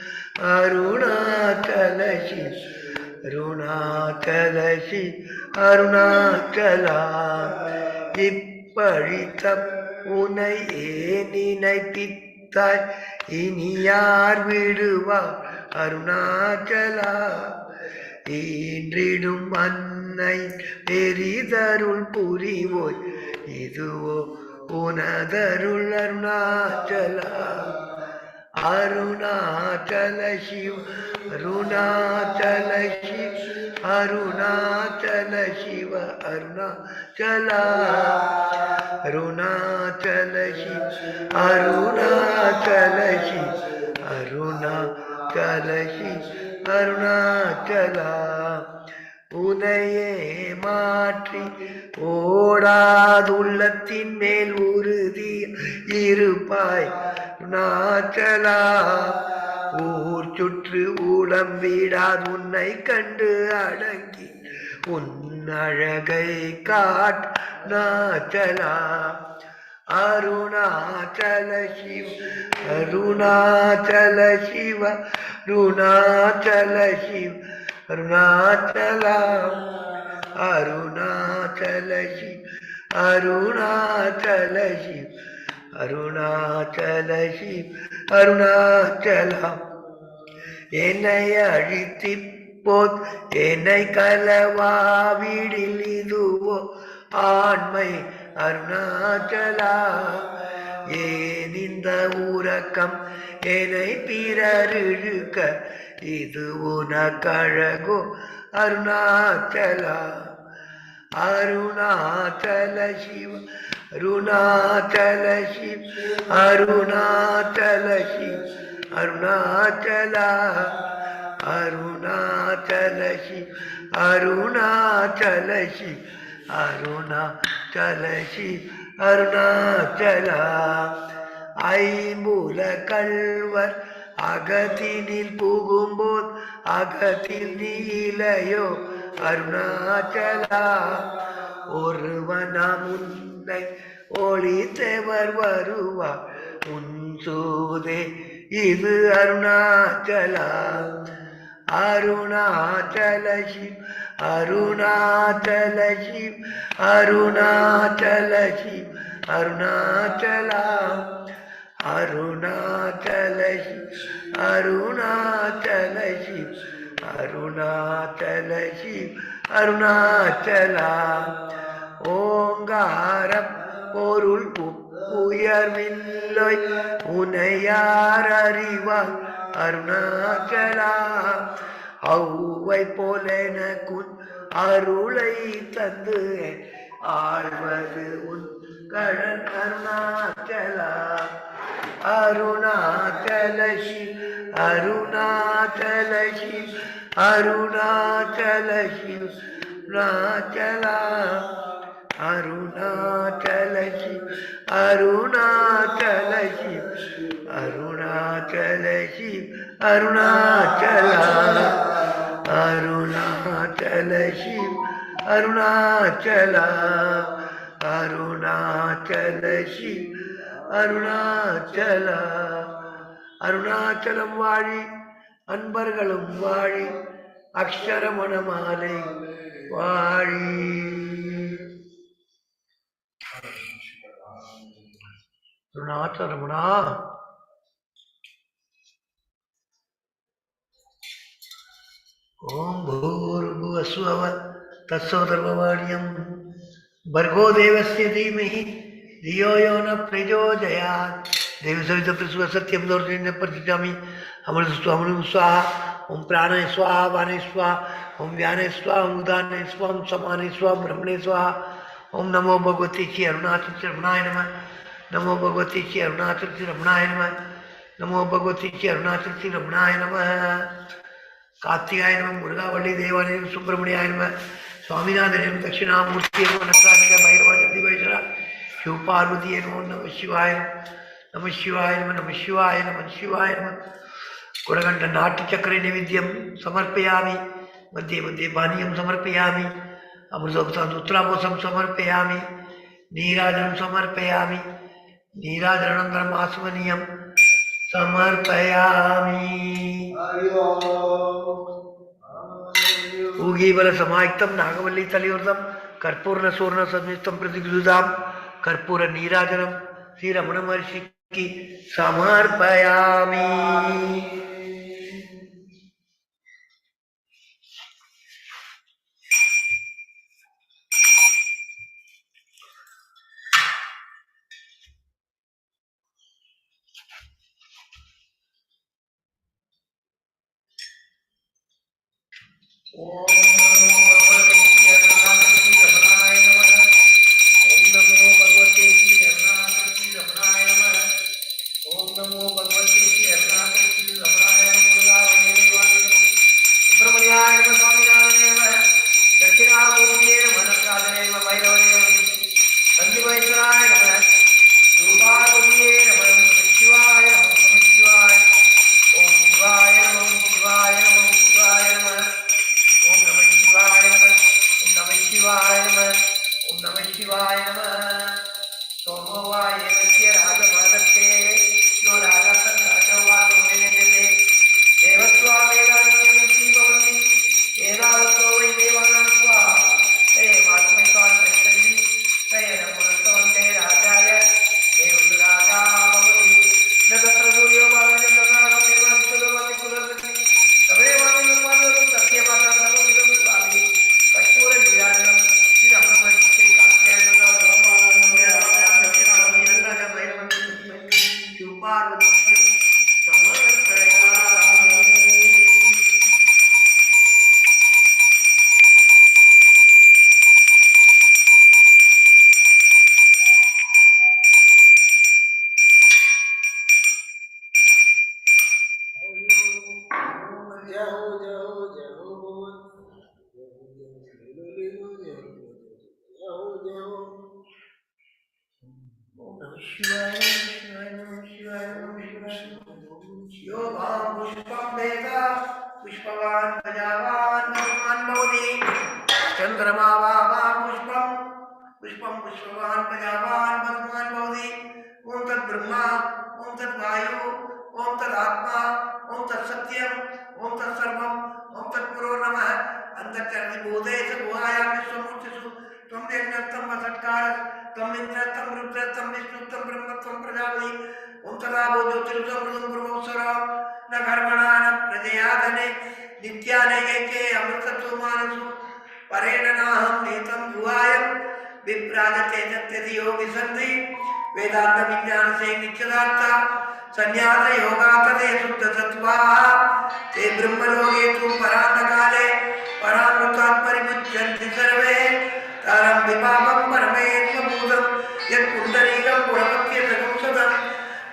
அருணாச்சல சிவ அருணாச்சல சிவ அருணாச்சலா. இப்பழித்த உனை நினைத்தித்தாய் இனி யார் விடுவார் அருணாச்சலா. ஈன்றிடும் அன்னை பெரிதருள் புரிவோய் இதுவோ உனதருள் அருணாச்சலா. அருணாச்சல சிவ அருணாச்சல சிவ அருணாச்சல சிவ அருணாச்சலா. அருணாச்சல சிவ அருணாச்சல சிவ அருணாச்சல சிவ அருணாச்சலா. உனையே மாற்றி ஓடாதுள்ளத்தின் மேல் உறுதி இருப்பாய் அருணாச்சலா. ஊர் சுற்று ஊடம் வீடாது உன்னை கண்டு அடங்கி உன் அழகை காட்நாச்சலா. அருணாச்சல சிவ அருணாச்சல சிவ அருணாச்சல சிவ அருணாச்சலா. அருணாச்சல சிவ அருணாச்சல சிவ அருணாச்சல சிவ அருணாச்சலா. என்னை அழித்தி போத் என்னை கலவாவிடில் இதுவோ ஆண்மை அருணாச்சலா. ஏன் இந்த உறக்கம் என்னை பிறர் இழுக்க இது உனக்கழகோ அருணாச்சலா. அருணாச்சல சிவ அருணாச்சல சிவ அருணாச்சல சிவ அருணாச்சலா. அருணாச்சல சிவ அருணாச்சல சிவ அருணாச்சல சிவ அருணாச்சலா. ஐம்புல கள்வர் அகத்தினில் புகும்போது அகத்தில் நீலையோ அருணாச்சலா. ஒருவனாம் உன்னை ஒளித்தவர் வருவார் உன் சூதே இது அருணாச்சலா. அருணாச்சல சிவ அருணாச்சல சிவ அருணாச்சல சிவ அருணாச்சலா. அருணாச்சல சிவ அருணாச்சல சிவ அருணாச்சல சிவ அருணாச்சலா. ஓங்கார பொருள் உயர்வில்லை உனையார் அறிவார் அருணாச்சலா. ஔவை போலெனக்குன் அருளை தந்து ஆழ்வது உன் கடன் அருணாச்சலா. अरुणाचल शिव अरुणाचल शिव अरुणाचल शिव अरुणाचला अरुणाचल शिव अरुणाचल शिव अरुणाचल शिव अरुणाचला अरुणाचल शिव अरुणाचला अरुणाचल शिव அருணாச்சலா அருணாச்சலம் வாழி அன்பர்களும் வாழி அக்ஷரமணமாலை வாழி அருணாச்சலமணா ஓம் பூர்புவஸ்வவ தத்சோதர்வவாணியம் भर्गो देवस्य धीमहि धियो यो न प्रचोदयात् देवसवितप्रसुव सत्यं दौर्जन्यं प्रतिष्ठामि अमृतस्वाहा स्वाहा ओम प्राणाय स्वाहा वाणे स्वाहा ओम व्याने स्वाहा ओम उदाने स्वाहा ओम समाने स्वाहा ब्रह्मणे स्वाहा ओम नमो भगवते श्री अरुणाचल रमणाय नमः नमो भगवते श्री अरुणाचल रमणाय नमः नमो भगवते श्री अरुणाचल रमणाय नमः कार्तिकाय नमः मुरुगावल्ली देवालय सुब्रह्मण्याय नमः स्वामीनाथन दक्षिणामूर्ति नटराज भैरव जगदीश्वर शिव पार्वती नमः शिवाय नमः शिवाय नमः शिवाय नमः शिवाय नमः कुडगंड नाट्यचक्रे नैवेद्यं समर्पयामि मध्ये मध्ये पानीयं समर्पयामि अमृतोत्तराभूषं समर्पयामि नीराजनं समर्पयामि नीराजनानन्तरम् आसमनीयं समर्पयामि ऊगीबल समायुक्तं नागवल्ली तलयोर्धं कर्पूर्ण सुवर्ण संयुक्तं प्रतिगृहीतां कर्पूर नीराजनं श्री रमण महर्षि की समर्पयामि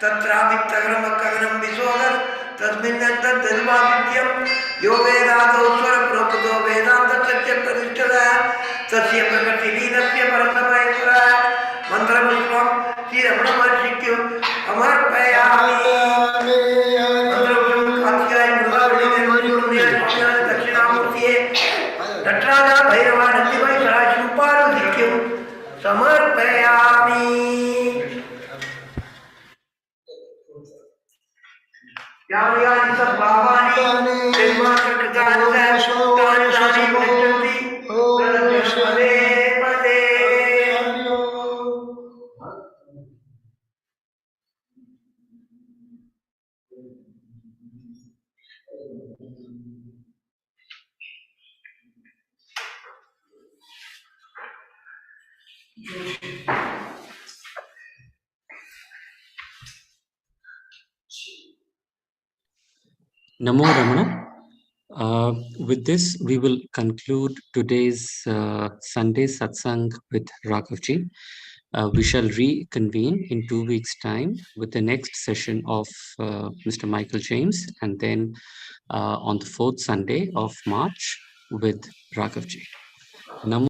तत्रावित्तगरमकगनं विशोदर तस्मिन्नन्तर्धर्मादित्यं यो वेदादौ स्वरप्रोक्तो वेदान्तसत्यप्रतिष्ठतः तस्य प्रकृतिलीनस्य परमपरेश्वरः मन्त्रपुष्पं श्रीरमणमहर्षिभ्यो समर्पयामि दक्षिणामूर्तिये नटराजा भैरवा नंदिमय सदाशिवपार्वतीभ्यो समर्पयामि यानि सद्भावानि निर्माणकृतानि तानि गच्छन्ति पदे पदे Namo Ramana. With this, we will conclude today's Sunday Satsang with Raghavji. We shall reconvene in 2 weeks' time with the next session of Mr. Michael James, and then on the 4th Sunday of March with Raghavji. Namo